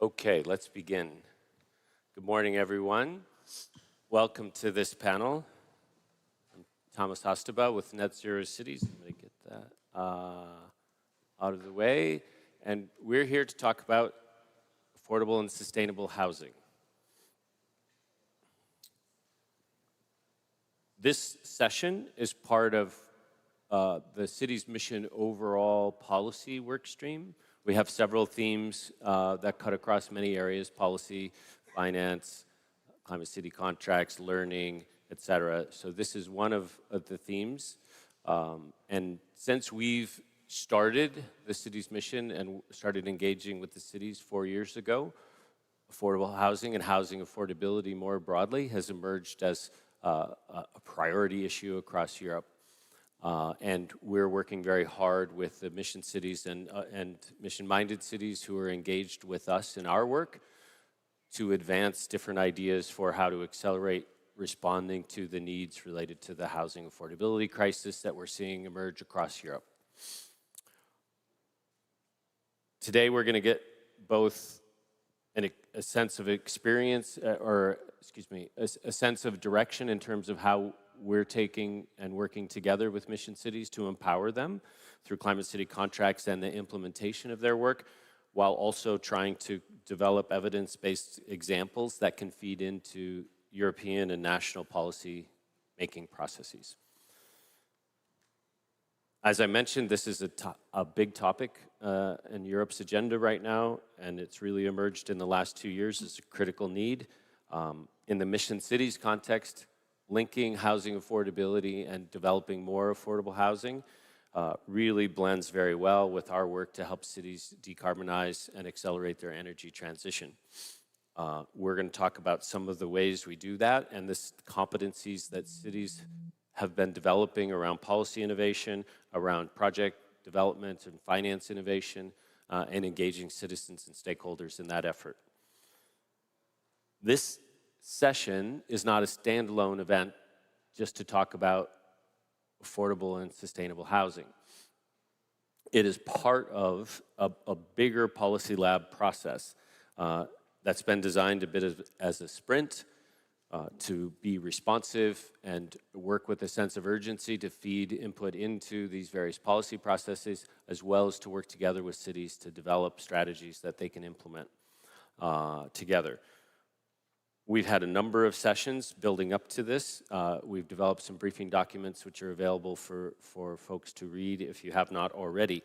Okay, let's begin. Good morning, everyone. Welcome to this panel. I'm Thomas Hostaba with NetZeroCities. I'm going to get that out of the way. And we're here to talk about affordable and sustainable housing. This session is part of the city's mission overall policy workstream. We have several themes that cut across many areas: policy, finance, climate city contracts, learning, etc. So this is one of the themes. And since we've started the city's mission and started engaging with the cities 4 years ago, affordable housing and housing affordability more broadly has emerged as a priority issue across Europe. And we're working very hard with the mission cities and mission-minded cities who are engaged with us in our work to advance different ideas for how to accelerate responding to the needs related to the housing affordability crisis that we're seeing emerge across Europe. Today, we're going to get both a sense of experience, a sense of direction in terms of how we're taking and working together with mission cities to empower them through climate city contracts and the implementation of their work, while also trying to develop evidence-based examples that can feed into European and national policy making processes. As I mentioned, this is a big topic in Europe's agenda right now, and it's really emerged in the last 2 years as a critical need. In the mission cities context, linking housing affordability and developing more affordable housing really blends very well with our work to help cities decarbonize and accelerate their energy transition. We're going to talk about some of the ways we do that and the competencies that cities have been developing around policy innovation, around project development and finance innovation, and engaging citizens and stakeholders in that effort. This session is not a standalone event just to talk about affordable and sustainable housing. It is part of a bigger policy lab process that's been designed a bit as a sprint to be responsive and work with a sense of urgency to feed input into these various policy processes, as well as to work together with cities to develop strategies that they can implement together. We've had a number of sessions building up to this. We've developed some briefing documents which are available for folks to read if you have not already.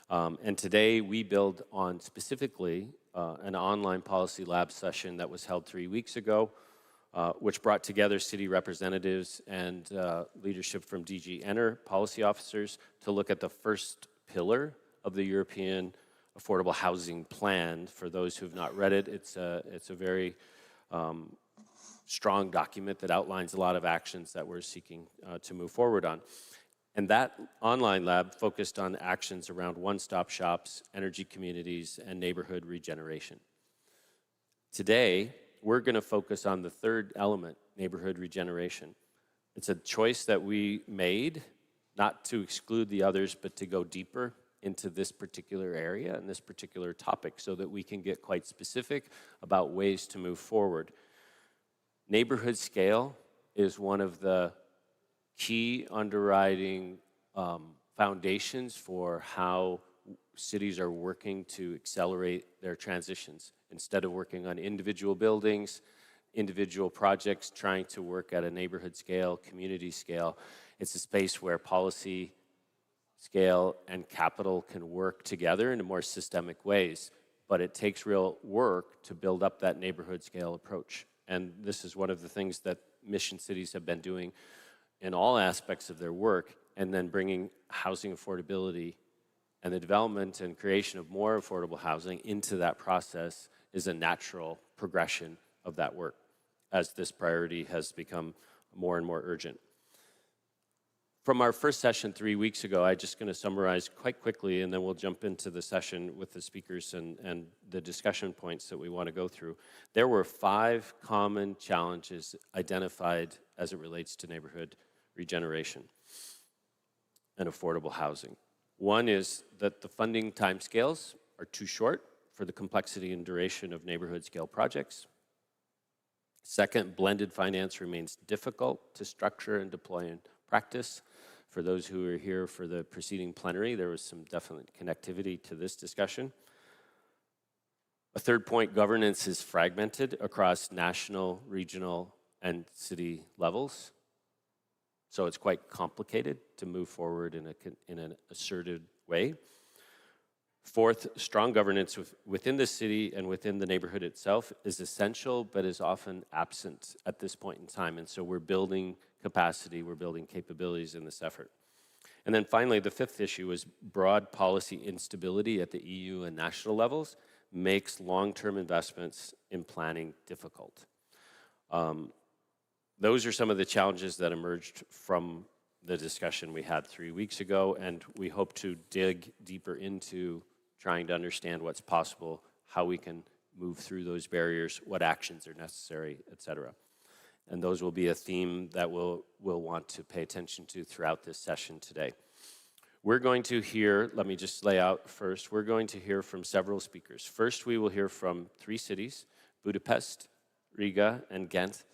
And today we build on specifically an online policy lab session that was held 3 weeks ago, which brought together city representatives and leadership from DG Enter policy officers to look at the first pillar of the European Affordable Housing Plan. For those who have not read it, it's a very strong document that outlines a lot of actions that we're seeking to move forward on. And that online lab focused on actions around one-stop shops, energy communities, and neighborhood regeneration. Today, we're going to focus on the third element, neighborhood regeneration. It's a choice that we made, not to exclude the others, but to go deeper into this particular area and this particular topic so that we can get quite specific about ways to move forward. Neighborhood scale is one of the key underwriting foundations for how cities are working to accelerate their transitions. Instead of working on individual buildings, individual projects, trying to work at a neighborhood scale, community scale, it's a space where policy, scale, and capital can work together in more systemic ways. But it takes real work to build up that neighborhood scale approach. And this is one of the things that mission cities have been doing in all aspects of their work, and then bringing housing affordability and the development and creation of more affordable housing into that process is a natural progression of that work as this priority has become more and more urgent. From our first session 3 weeks ago, I'm just going to summarize quite quickly, and then we'll jump into the session with the speakers and the discussion points that we want to go through. There were 5 common challenges identified as it relates to neighborhood regeneration and affordable housing. One is that the funding timescales are too short for the complexity and duration of neighborhood scale projects. Second, blended finance remains difficult to structure and deploy in practice. For those who were here for the preceding plenary, there was some definite connectivity to this discussion. A third point, governance is fragmented across national, regional, and city levels. So it's quite complicated to move forward in an assertive way. Fourth, strong governance within the city and within the neighborhood itself is essential, but is often absent at this point in time. And so we're building capacity, we're building capabilities in this effort. And then finally, the fifth issue is broad policy instability at the EU and national levels makes long-term investments in planning difficult. Those are some of the challenges that emerged from the discussion we had 3 weeks ago, and we hope to dig deeper into trying to understand what's possible, how we can move through those barriers, what actions are necessary, et cetera. And those will be a theme that we'll want to pay attention to throughout this session today. We're going to hear, let me just lay out first, we're going to hear from several speakers. First, we will hear from 3 cities, Budapest, Riga, and Ghent,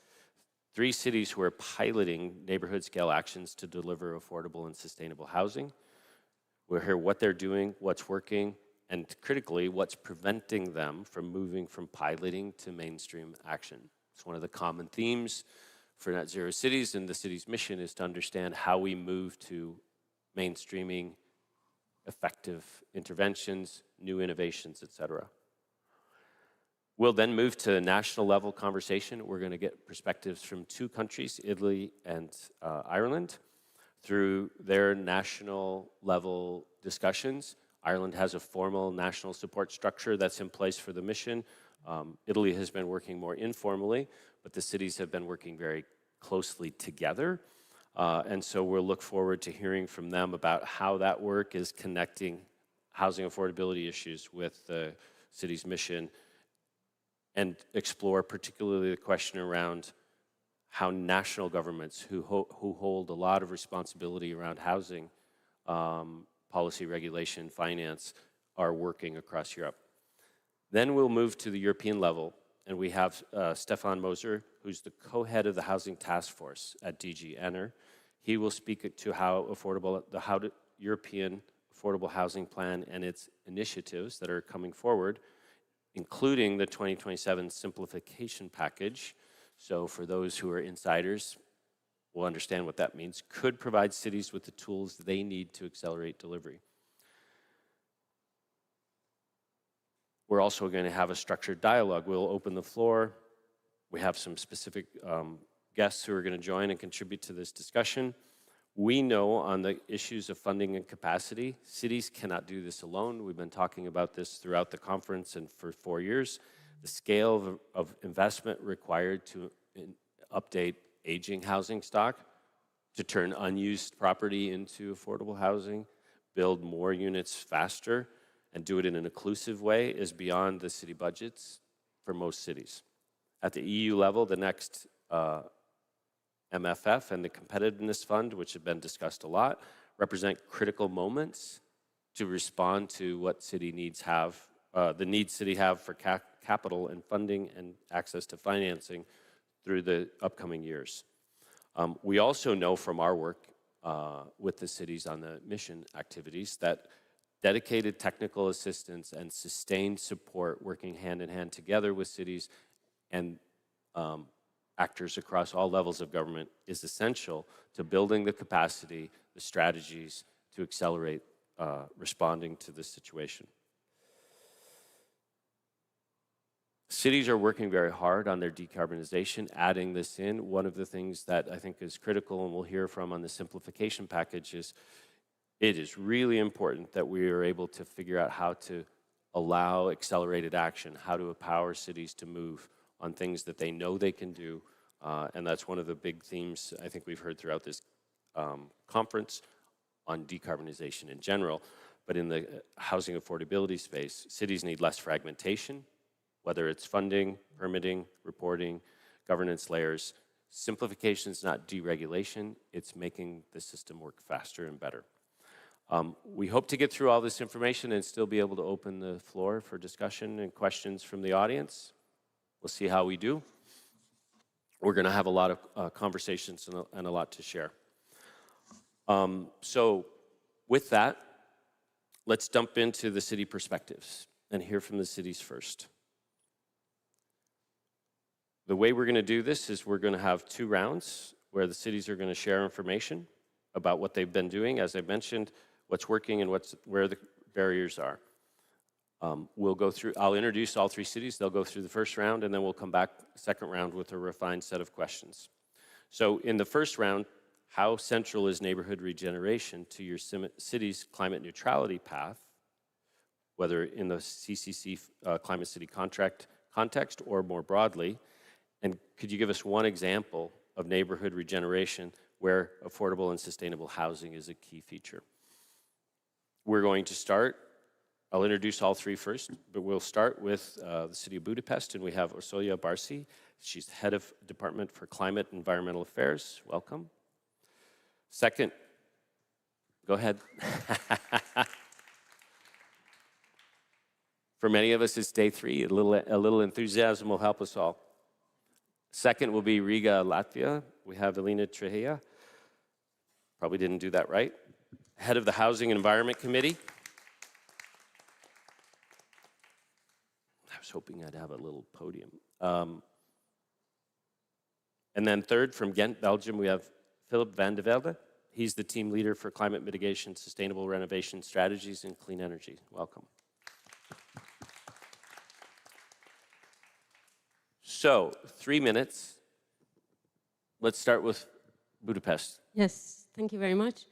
3 cities who are piloting neighborhood scale actions to deliver affordable and sustainable housing. We'll hear what they're doing, what's working, and critically, what's preventing them from moving from piloting to mainstream action. It's one of the common themes for NetZeroCities, and the city's mission is to understand how we move to mainstreaming, effective interventions, new innovations, et cetera. We'll then move to a national level conversation. We're going to get perspectives from 2 countries, Italy and Ireland, through their national level discussions. Ireland has a formal national support structure that's in place for the mission. Italy has been working more informally, but the cities have been working very closely together. And so we'll look forward to hearing from them about how that work is connecting housing affordability issues with the city's mission, and explore particularly the question around how national governments who hold a lot of responsibility around housing policy, regulation, finance, are working across Europe. Then we'll move to the European level, and we have Stefan Moser, who's the co-head of the Housing Task Force at DG ENER. He will speak to how the European Affordable Housing Plan and its initiatives that are coming forward, including the 2027 simplification package. So for those who are insiders, will understand what that means, could provide cities with the tools they need to accelerate delivery. We're also going to have a structured dialogue. We'll open the floor. We have some specific guests who are going to join and contribute to this discussion. We know on the issues of funding and capacity, cities cannot do this alone. We've been talking about this throughout the conference and for 4 years. The scale of investment required to update aging housing stock, to turn unused property into affordable housing, build more units faster, and do it in an inclusive way is beyond the city budgets for most cities. At the EU level, the next MFF and the Competitiveness Fund, which have been discussed a lot, represent critical moments to respond to what city needs have, the needs city have for capital and funding and access to financing through the upcoming years. We also know from our work with the cities on the mission activities that dedicated technical assistance and sustained support working hand in hand together with cities and actors across all levels of government is essential to building the capacity, the strategies to accelerate responding to this situation. Cities are working very hard on their decarbonization, adding this in. One of the things that I think is critical and we'll hear from on the simplification package is it is really important that we are able to figure out how to allow accelerated action, how to empower cities to move on things that they know they can do. And that's one of the big themes I think we've heard throughout this conference on decarbonization in general. But in the housing affordability space, cities need less fragmentation, whether it's funding, permitting, reporting, governance layers. Simplification is not deregulation, it's making the system work faster and better. We hope to get through all this information and still be able to open the floor for discussion and questions from the audience. We'll see how we do. We're going to have a lot of conversations and a lot to share. So with that, let's dump into the city perspectives and hear from the cities first. The way we're going to do this is we're going to have 2 rounds where the cities are going to share information about what they've been doing, as I mentioned, what's working and where the barriers are. We'll go through, I'll introduce all 3 cities, they'll go through the first round, and then we'll come back second round with a refined set of questions. So in the first round, how central is neighborhood regeneration to your city's climate neutrality path, whether in the CCC Climate City contract context or more broadly? And could you give us one example of neighborhood regeneration where affordable and sustainable housing is a key feature? We're going to start, I'll introduce all 3 first, but we'll start with the city of Budapest, and we have Orsolya Barsi. She's head of Department for Climate and Environmental Affairs. Welcome. Second, go ahead. For many of us, it's day 3. A little enthusiasm will help us all. Second will be Riga, Latvia. We have Elena Trehea. Probably didn't do that right. Head of the Housing and Environment Committee. I was hoping I'd have a little podium. And then third, from Ghent, Belgium, we have Philip van de Velde. He's the team leader for climate mitigation, sustainable renovation strategies, and clean energy. Welcome. So, 3 minutes. Let's start with Budapest. Yes, thank you very much.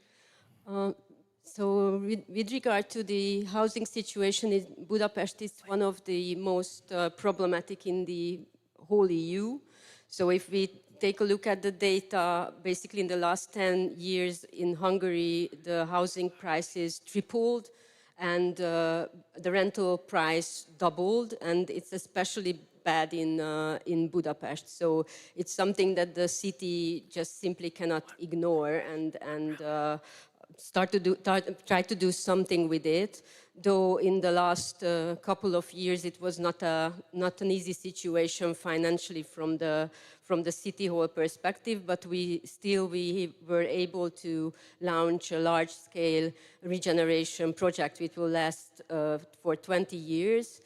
So with regard to the housing situation in Budapest, it's one of the most problematic in the whole EU. So if we take a look at the data, basically in the last 10 years in Hungary, the housing prices tripled and the rental price doubled, and it's especially bad in Budapest. So it's something that the city just simply cannot ignore and try to do something with it. Though in the last couple of years it was not an easy situation financially from the city hall perspective, but we were able to launch a large-scale regeneration project which will last for 20 years.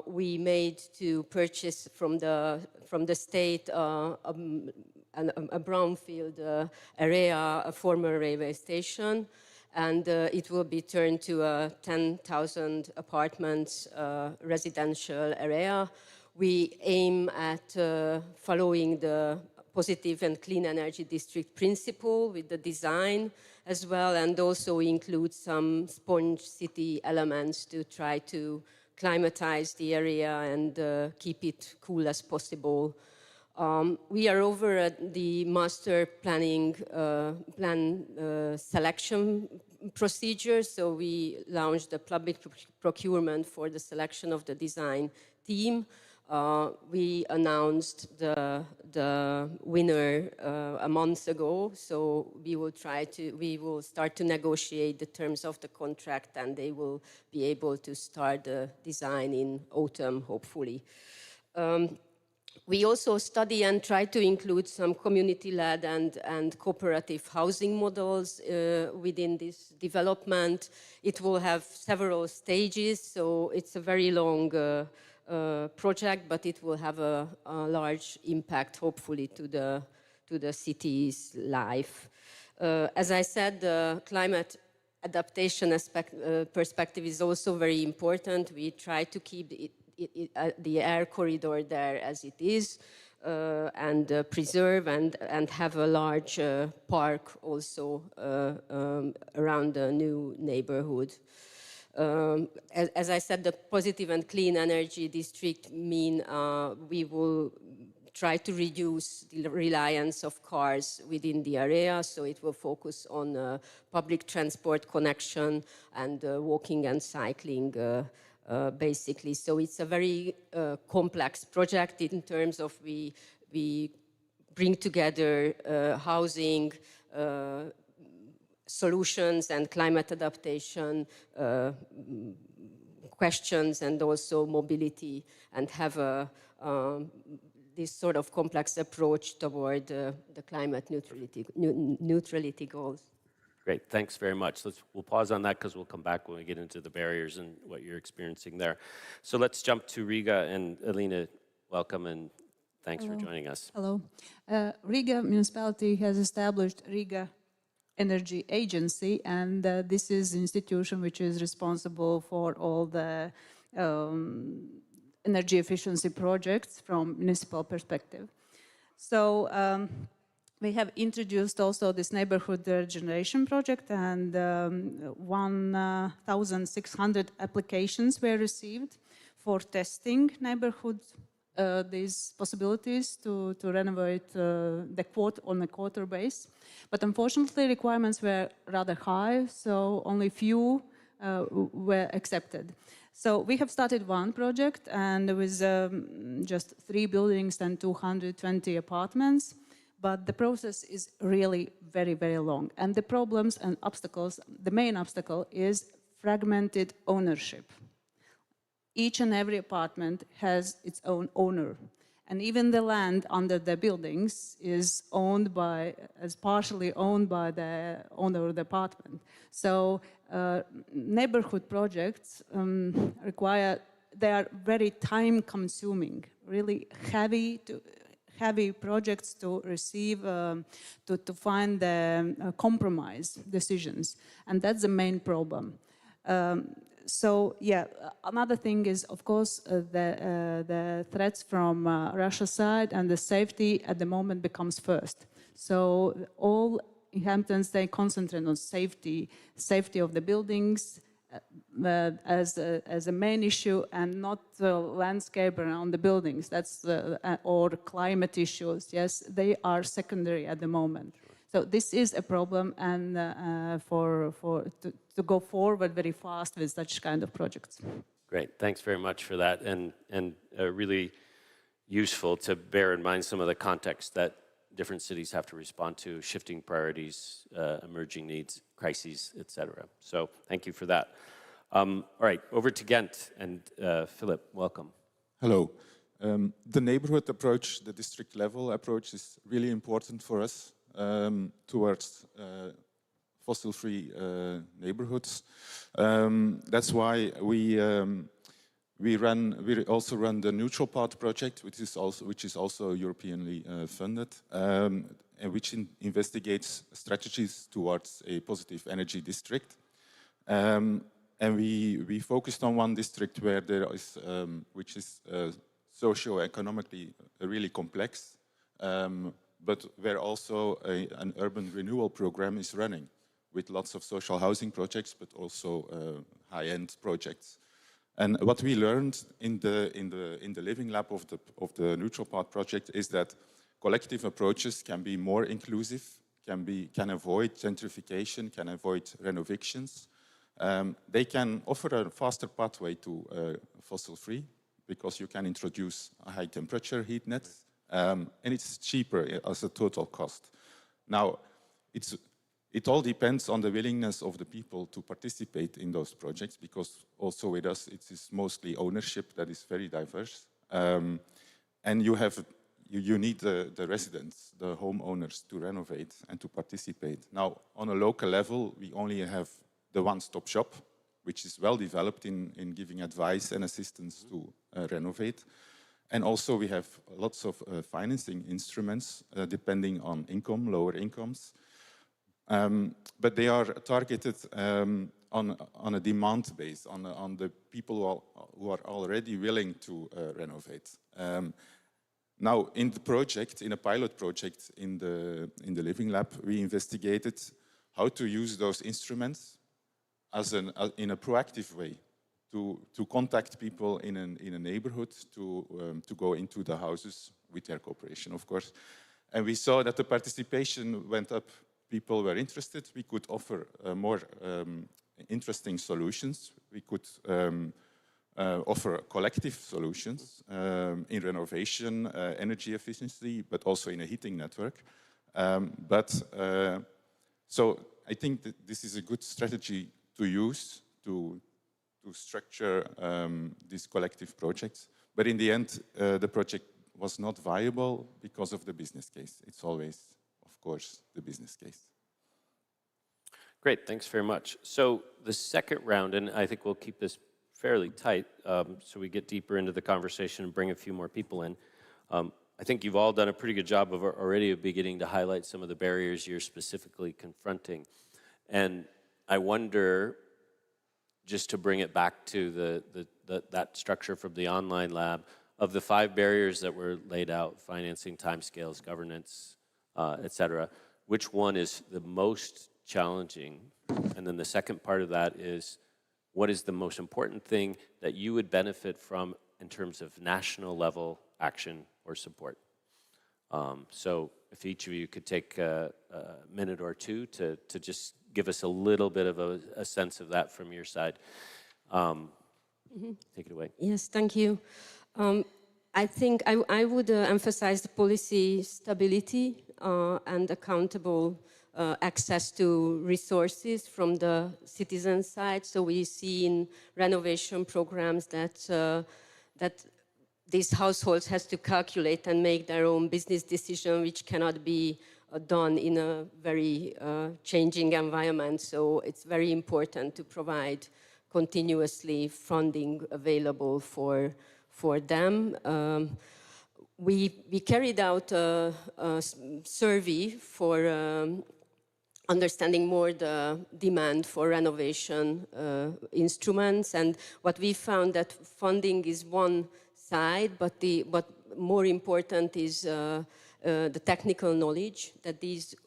We made to purchase from the state a brownfield area, a former railway station, and it will be turned to a 10,000 apartments residential area. We aim at following the positive and clean energy district principle with the design as well, and also include some sponge city elements to try to climatize the area and keep it cool as possible. We are over at the master planning selection procedure, so we launched the public procurement for the selection of the design team. We announced the winner a month ago, so we will start to negotiate the terms of the contract, and they will be able to start the design in autumn, hopefully. We also study and try to include some community-led and cooperative housing models within this development. It will have several stages, so it's a very long project, but it will have a large impact, hopefully, to the city's life. As I said, the climate adaptation perspective is also very important. We try to keep the air corridor there as it is, and preserve and have a large park also around the new neighborhood. As I said, the positive and clean energy district mean we will try to reduce the reliance of cars within the area, so it will focus on public transport connection and walking and cycling basically. So it's a very complex project in terms of we bring together housing, solutions and climate adaptation questions, and also mobility, and have this sort of complex approach toward the climate neutrality goals. Great, thanks very much. We'll pause on that because we'll come back when we get into the barriers and what you're experiencing there. So let's jump to Riga, and Alina, welcome and thanks for joining us. Hello. Riga municipality has established Riga Energy Agency, and this is an institution which is responsible for all the energy efficiency projects from municipal perspective. So we have introduced also this neighborhood regeneration project, and 1,600 applications were received for testing neighborhood these possibilities to renovate on a quarter base. But unfortunately, requirements were rather high, so only few were accepted. So we have started one project, and with just 3 buildings and 220 apartments. But the process is really very, very long. And the problems and obstacles, the main obstacle is fragmented ownership. Each and every apartment has its own owner. And even the land under the buildings is partially owned by the owner of the apartment. So neighborhood projects they are very time consuming, really heavy projects to receive, to find the compromise decisions. And that's the main problem. So yeah, another thing is, of course, the threats from Russia's side, and the safety at the moment becomes first. So all inhabitants, they concentrate on safety of the buildings as a main issue, and not the landscape around the buildings. That's or climate issues. Yes, they are secondary at the moment. So this is a problem, and to go forward very fast with such kind of projects. Great, thanks very much for that, and really useful to bear in mind some of the context that different cities have to respond to, shifting priorities, emerging needs, crises, etc. So thank you for that. All right, over to Ghent, and Philip, welcome. Hello. The neighborhood approach, the district level approach, is really important for us towards fossil-free neighborhoods. That's why we also run the Neutral Path project, which is also Europeanly funded, and which investigates strategies towards a positive energy district. And we focused on one district where there is, which is socio-economically really complex, but where also an urban renewal program is running, with lots of social housing projects, but also high-end projects. And what we learned in the living lab of the Neutral Path project is that collective approaches can be more inclusive, can avoid gentrification, can avoid renovations. They can offer a faster pathway to fossil-free, because you can introduce a high-temperature heat net, and it's cheaper as a total cost. Now, it all depends on the willingness of the people to participate in those projects, because also with us, it is mostly ownership that is very diverse. And you need the residents, the homeowners, to renovate and to participate. Now, on a local level, we only have the one-stop shop, which is well developed in giving advice and assistance to renovate. And also we have lots of financing instruments depending on income, lower incomes. But they are targeted on a demand base, on the people who are already willing to renovate. Now, in the project, in a pilot project in the Living Lab, we investigated how to use those instruments in a proactive way, to contact people in a neighborhood, to go into the houses with their cooperation, of course. And we saw that the participation went up. People were interested. We could offer more interesting solutions. We could offer collective solutions in renovation, energy efficiency, but also in a heating network. So I think that this is a good strategy to use to structure these collective projects. But in the end, the project was not viable because of the business case. It's always, of course, the business case. Great, thanks very much. So the second round, and I think we'll keep this fairly tight so we get deeper into the conversation and bring a few more people in. I think you've all done a pretty good job of already beginning to highlight some of the barriers you're specifically confronting. And I wonder, just to bring it back to that structure from the online lab, of the 5 barriers that were laid out, financing, timescales, governance, et cetera, which one is the most challenging? And then the second part of that is, what is the most important thing that you would benefit from in terms of national level action or support? So if each of you could take a minute or two to just give us a little bit of a sense of that from your side. Take it away. Yes, thank you. I think I would emphasize the policy stability and accountable access to resources from the citizen side. So we see in renovation programs that these households has to calculate and make their own business decision, which cannot be done in a very changing environment. So it's very important to provide continuously funding available for them. We carried out a survey for understanding more the demand for renovation instruments, and what we found that funding is one side, but more important is the technical knowledge. That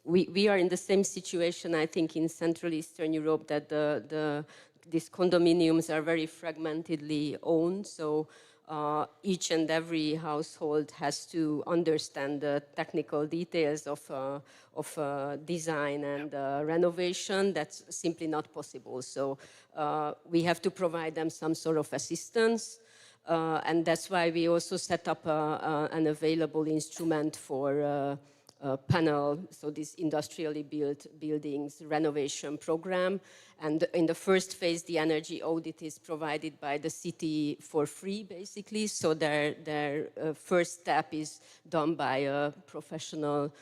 we are in the same situation, I think, in Central Eastern Europe, that these condominiums are very fragmentedly owned. So each and every household has to understand the technical details of design and renovation. That's simply not possible. So we have to provide them some sort of assistance. And that's why we also set up an available instrument for panel, so this industrially built buildings renovation program. And in the first phase, the energy audit is provided by the city for free, basically. So their first step is done by a professional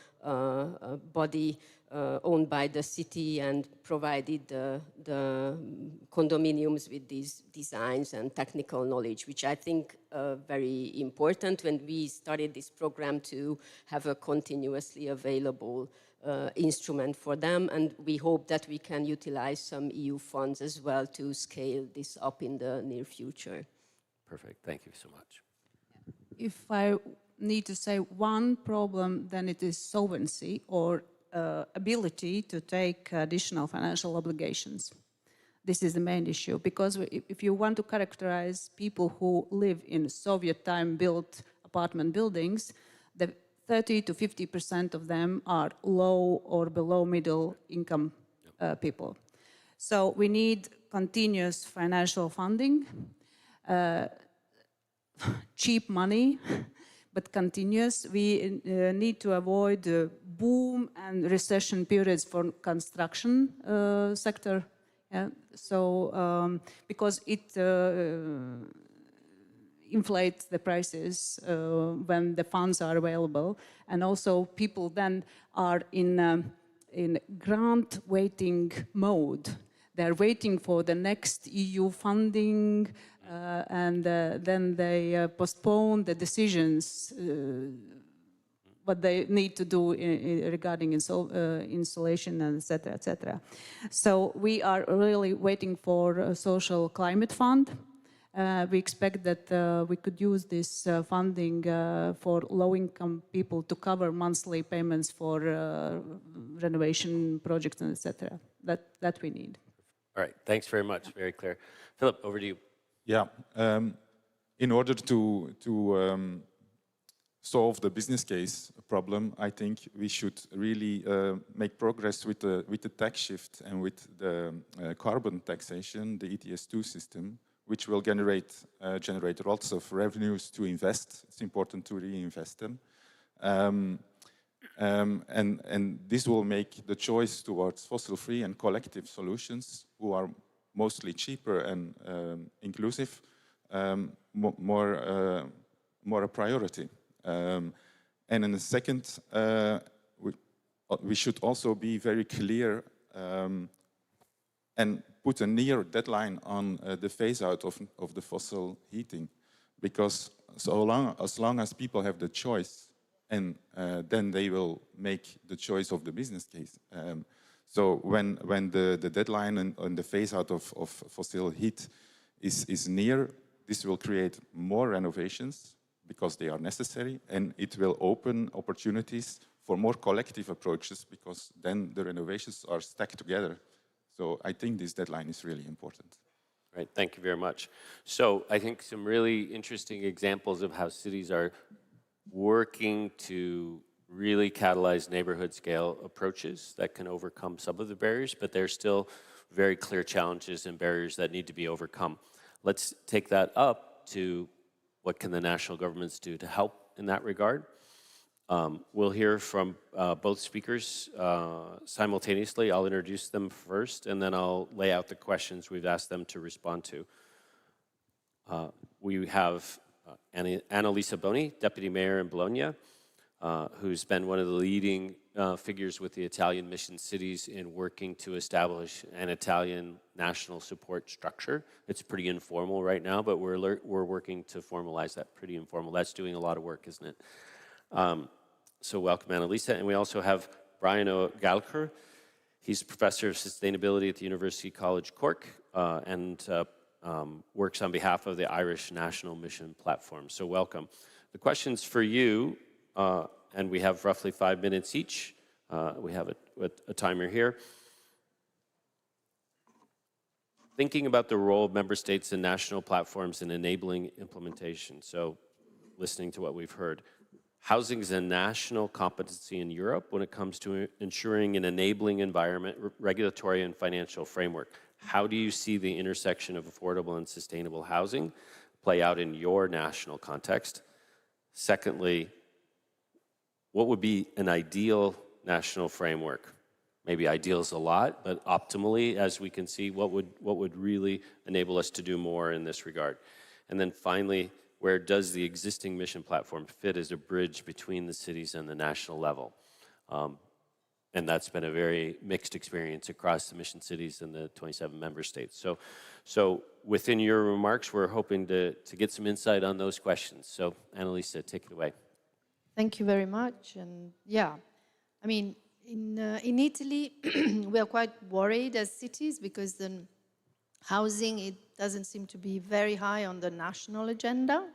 body owned by the city, and provided the condominiums with these designs and technical knowledge, which I think very important when we started this program, to have a continuously available instrument for them. And we hope that we can utilize some EU funds as well to scale this up in the near future. Perfect, thank you so much. If I need to say one problem, then it is solvency, or ability to take additional financial obligations. This is the main issue, because if you want to characterize people who live in Soviet time built apartment buildings, the 30 to 50% of them are low or below middle income people. So we need continuous financial funding, cheap money, but continuous. We need to avoid boom and recession periods for construction sector. Yeah? So because it inflates the prices when the funds are available, and also people then are in grant waiting mode. They're waiting for the next EU funding, and then they postpone the decisions what they need to do regarding installation, and etc., etc. So we are really waiting for a social climate fund. We expect that we could use this funding for low-income people to cover monthly payments for renovation projects, and etc. That we need. All right, thanks very much, very clear. Philip, over to you. Yeah, in order to solve the business case problem, I think we should really make progress with the tax shift and with the carbon taxation, the ETS2 system, which will generate lots of revenues to invest. It's important to reinvest them. And this will make the choice towards fossil-free and collective solutions, who are mostly cheaper and inclusive, more a priority. And in the second, we should also be very clear and put a near deadline on the phase out of the fossil heating, because as long as people have the choice, and then they will make the choice of the business case. So when the deadline and the phase out of fossil heat is near, this will create more renovations because they are necessary, and it will open opportunities for more collective approaches, because then the renovations are stacked together. So I think this deadline is really important. Right, thank you very much. So I think some really interesting examples of how cities are working to really catalyze neighborhood scale approaches that can overcome some of the barriers, but there's still very clear challenges and barriers that need to be overcome. Let's take that up to what can the national governments do to help in that regard. We'll hear from both speakers simultaneously. I'll introduce them first, and then I'll lay out the questions we've asked them to respond to. We have Annalisa Boni, Deputy Mayor in Bologna, who's been one of the leading figures with the Italian mission cities in working to establish an Italian national support structure. It's pretty informal right now, but we're working to formalize that. Pretty informal. That's doing a lot of work, isn't it? So welcome, Annalisa. And we also have Brian O'Gallagher. He's a professor of sustainability at the University College Cork and works on behalf of the Irish National Mission Platform. So welcome. The questions for you, and we have roughly 5 minutes each. We have a timer here. Thinking about the role of member states and national platforms in enabling implementation. So listening to what we've heard. Housing is a national competency in Europe when it comes to ensuring an enabling environment, regulatory and financial framework. How do you see the intersection of affordable and sustainable housing play out in your national context? Secondly, what would be an ideal national framework? Maybe ideal is a lot, but optimally, as we can see, what would really enable us to do more in this regard? And then finally, where does the existing mission platform fit as a bridge between the cities and the national level? And that's been a very mixed experience across the mission cities and the 27 member states. So within your remarks, we're hoping to get some insight on those questions. So Annalisa, take it away. Thank you very much. And yeah, I mean, in Italy, we are quite worried as cities because the housing, it doesn't seem to be very high on the national agenda.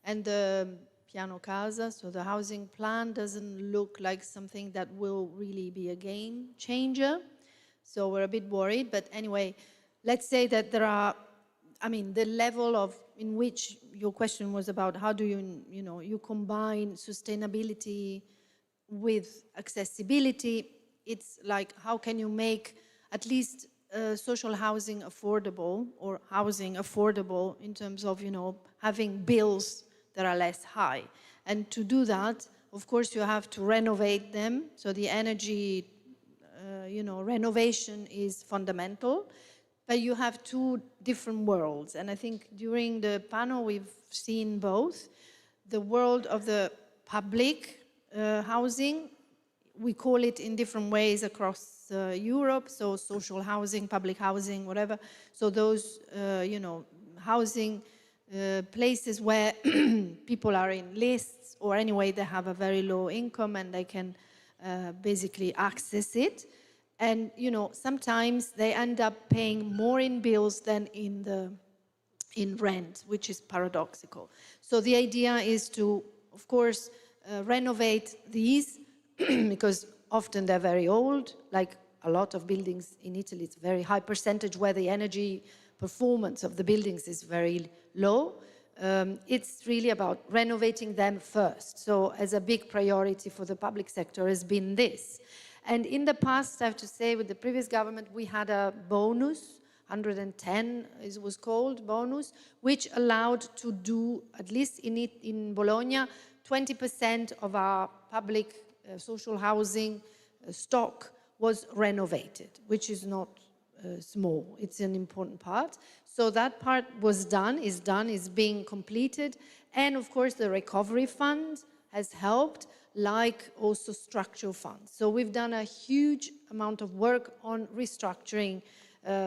And the Piano Casa, so the housing plan, doesn't look like something that will really be a game changer. So we're a bit worried. But anyway, let's say that there are, I mean, the level of in which your question was about how do you combine sustainability with accessibility. It's like, how can you make at least social housing affordable, or housing affordable in terms of, having bills that are less high. And to do that, of course, you have to renovate them. So the energy, renovation is fundamental. But you have two different worlds. And I think during the panel, we've seen both. The world of the public housing, we call it in different ways across Europe. So social housing, public housing, whatever. So those, housing places where people are in lists, or anyway, they have a very low income and they can basically access it. And, sometimes they end up paying more in bills than in rent, which is paradoxical. So the idea is to, of course, renovate these because often they're very old, like a lot of buildings in Italy. It's a very high percentage where the energy performance of the buildings is very low. It's really about renovating them first. So as a big priority for the public sector has been this. And in the past, I have to say, with the previous government, we had a bonus, 110 it was called, bonus, which allowed to do, at least in Bologna, 20% of our public social housing stock was renovated, which is not small. It's an important part. So that part was done, is being completed. And of course, the recovery fund has helped, like also structural funds. So we've done a huge amount of work on restructuring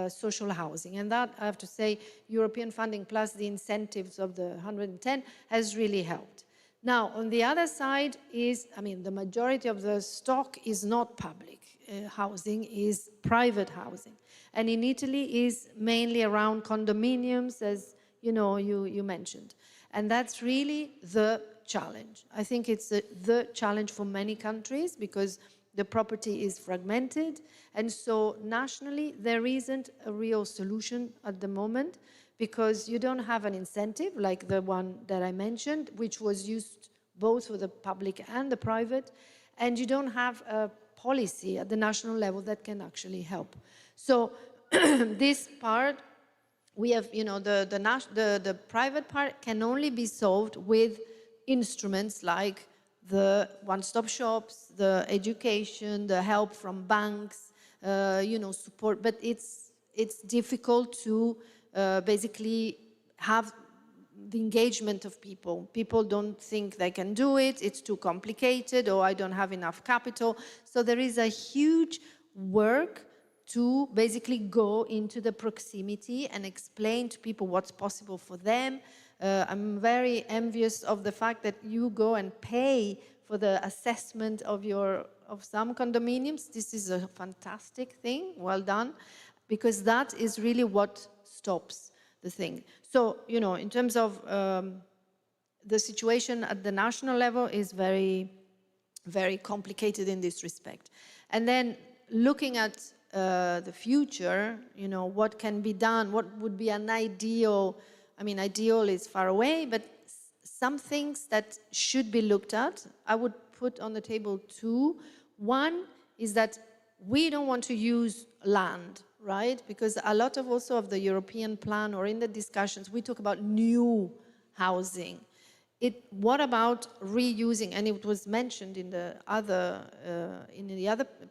social housing. And that, I have to say, European funding plus the incentives of the 110 has really helped. Now, on the other side is, I mean, the majority of the stock is not public housing, is private housing. And in Italy is mainly around condominiums, as you know, you mentioned. And that's really the challenge. I think it's the challenge for many countries because the property is fragmented. And so nationally, there isn't a real solution at the moment because you don't have an incentive like the one that I mentioned, which was used both for the public and the private. And you don't have a policy at the national level that can actually help. So this part, we have, you know, the private part can only be solved with instruments like the one-stop shops, the education, the help from banks, you know, support. But it's difficult to basically have the engagement of people. People don't think they can do it, it's too complicated, or I don't have enough capital. So there is a huge work to basically go into the proximity and explain to people what's possible for them. I'm very envious of the fact that you go and pay for the assessment of some condominiums. This is a fantastic thing, well done, because that is really what stops the thing. So, you know, in terms of the situation at the national level is very, very complicated in this respect. And then looking at the future, you know, what can be done, what would be an ideal, I mean, ideal is far away, but some things that should be looked at, I would put on the table two. One is that we don't want to use land, right? Because a lot of also of the European plan or in the discussions, we talk about new housing. What about reusing, and it was mentioned in the other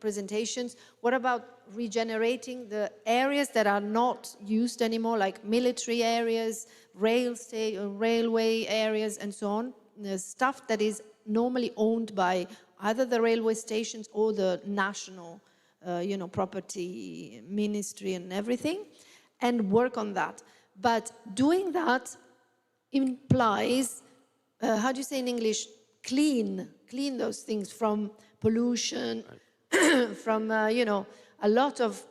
presentations, what about regenerating the areas that are not used anymore, like military areas, railway areas, and so on, the stuff that is normally owned by either the railway stations or the national you know, property ministry and everything, and work on that. But doing that implies, how do you say in English, clean those things from pollution, right. From, you know, a lot of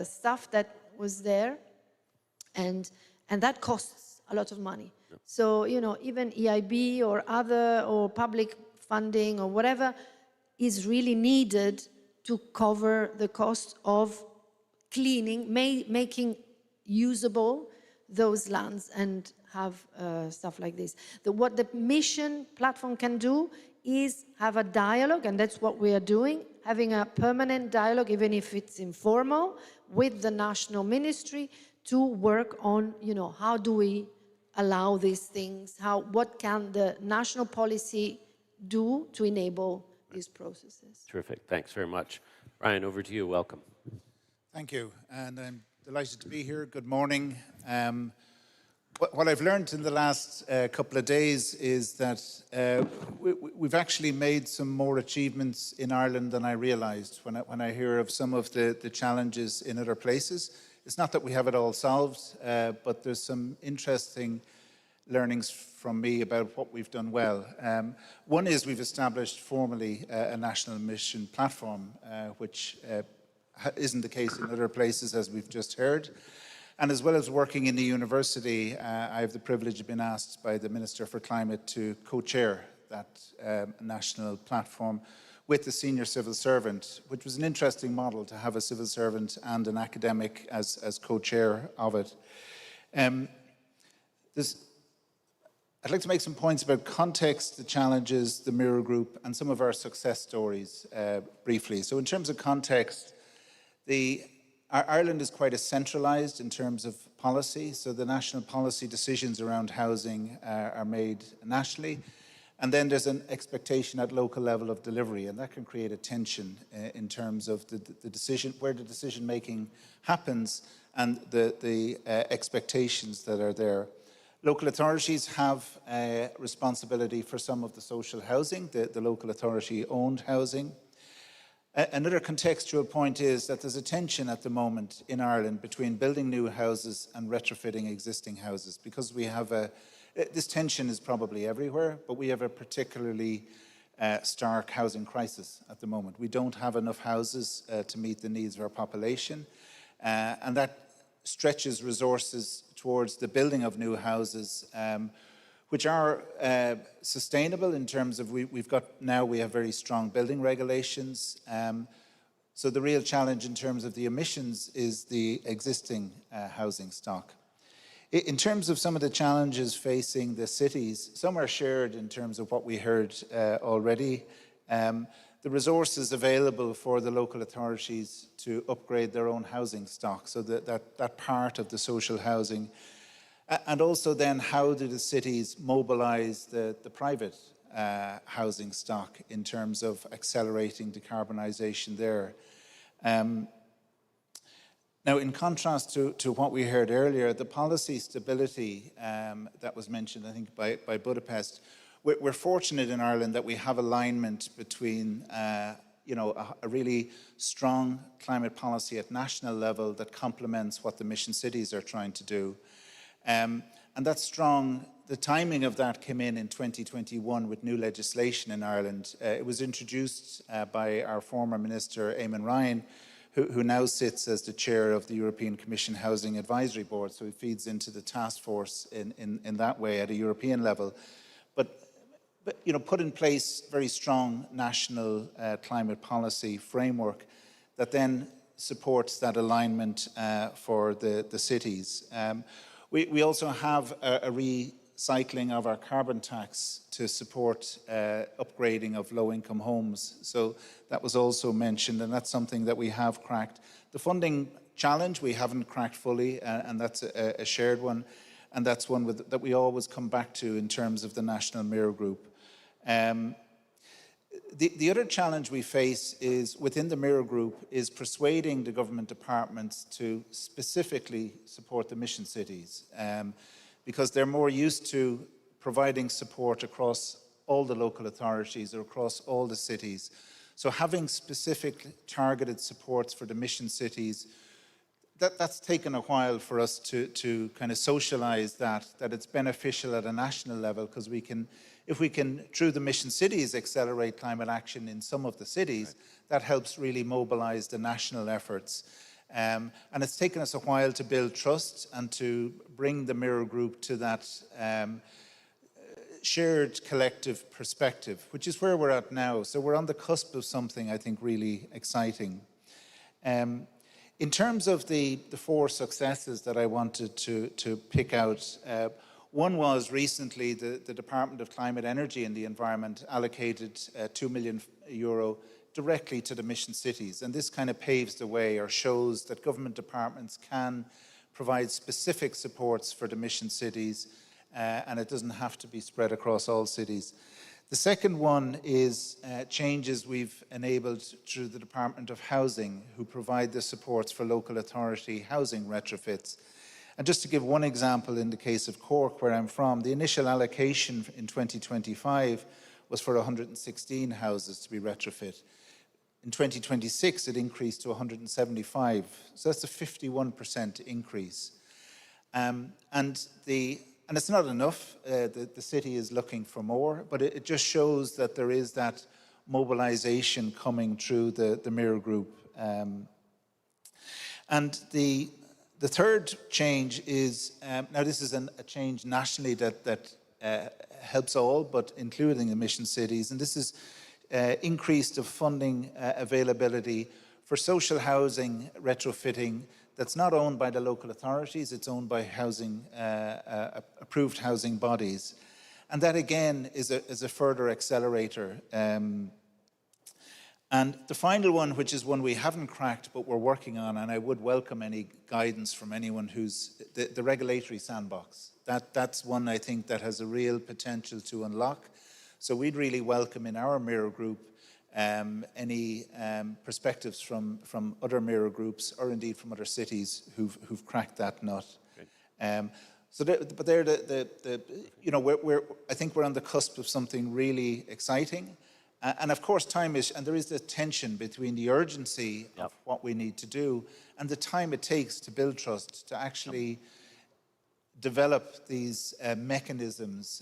stuff that was there, and that costs a lot of money. Yep. So, you know, even EIB or other, or public funding or whatever is really needed to cover the cost of cleaning, making usable those lands and have stuff like this. What the mission platform can do is have a dialogue, and that's what we are doing, having a permanent dialogue, even if it's informal, with the national ministry to work on, you know, how do we allow these things, what can the national policy do to enable these processes. Terrific, thanks very much. Ryan, over to you, welcome. Thank you, and I'm delighted to be here. Good morning. What I've learned in the last couple of days is that we've actually made some more achievements in Ireland than I realised when I hear of some of the challenges in other places. It's not that we have it all solved, but there's some interesting learnings from me about what we've done well. One is we've established formally a national mission platform, which isn't the case in other places, as we've just heard. And as well as working in the university, I have the privilege of being asked by the Minister for Climate to co-chair that national platform with the senior civil servant, which was an interesting model to have a civil servant and an academic as co-chair of it. I'd like to make some points about context, the challenges, the mirror group, and some of our success stories briefly. So in terms of context, Ireland is quite a centralised in terms of policy, so the national policy decisions around housing are made nationally. And then there's an expectation at local level of delivery, and that can create a tension in terms of the decision, where the decision making happens and the expectations that are there. Local authorities have a responsibility for some of the social housing, the local authority owned housing. Another contextual point is that there's a tension at the moment in Ireland between building new houses and retrofitting existing houses, because we have this tension is probably everywhere, but we have a particularly stark housing crisis at the moment. We don't have enough houses to meet the needs of our population, and that stretches resources towards the building of new houses, which are sustainable in terms of we have very strong building regulations. So the real challenge in terms of the emissions is the existing housing stock. In terms of some of the challenges facing the cities, some are shared in terms of what we heard already. The resources available for the local authorities to upgrade their own housing stock, so that part of the social housing. And also then, how do the cities mobilise the private housing stock in terms of accelerating decarbonisation there? Now, in contrast to what we heard earlier, the policy stability that was mentioned, I think, by Budapest, we're fortunate in Ireland that we have alignment between a really strong climate policy at national level that complements what the mission cities are trying to do. And that's strong. The timing of that came in 2021 with new legislation in Ireland. It was introduced by our former minister, Eamon Ryan, who now sits as the chair of the European Commission Housing Advisory Board, so he feeds into the task force in that way at a European level. But put in place very strong national climate policy framework that then supports that alignment for the cities. We also have a recycling of our carbon tax to support upgrading of low-income homes. So that was also mentioned, and that's something that we have cracked. The funding challenge we haven't cracked fully, and that's a shared one, and that's one that we always come back to in terms of the National Mirror Group. The other challenge we face is within the Mirror Group is persuading the government departments to specifically support the mission cities, because they're more used to providing support across all the local authorities or across all the cities. So having specific targeted supports for the mission cities, that's taken a while for us to kind of socialize that it's beneficial at a national level, because if we can, through the mission cities, accelerate climate action in some of the cities, that helps really mobilize the national efforts. And it's taken us a while to build trust and to bring the Mirror Group to that shared collective perspective, which is where we're at now. So we're on the cusp of something, I think, really exciting. In terms of the four successes that I wanted to pick out, one was recently the Department of Climate, Energy and the Environment allocated €2 million directly to the mission cities. And this kind of paves the way or shows that government departments can provide specific supports for the mission cities, and it doesn't have to be spread across all cities. The second one is changes we've enabled through the Department of Housing, who provide the supports for local authority housing retrofits. And just to give one example, in the case of Cork, where I'm from, the initial allocation in 2025 was for 116 houses to be retrofit. In 2026, it increased to 175. So that's a 51% increase. And it's not enough. The city is looking for more, but it just shows that there is that mobilization coming through the Mirror Group. And the third change is, now this is a change nationally that helps all, but including the mission cities, and this is increased of funding availability for social housing retrofitting that's not owned by the local authorities, it's owned by approved housing bodies. And that again is a further accelerator. And the final one, which is one we haven't cracked but we're working on, and I would welcome any guidance from anyone who's the regulatory sandbox. That's one I think that has a real potential to unlock So we'd really welcome in our mirror group any perspectives from other mirror groups or indeed from other cities who've cracked that nut. But they're you know, I think we're on the cusp of something really exciting. And of course, time is, and there is the tension between the urgency of what we need to do and the time it takes to build trust, to actually develop these mechanisms.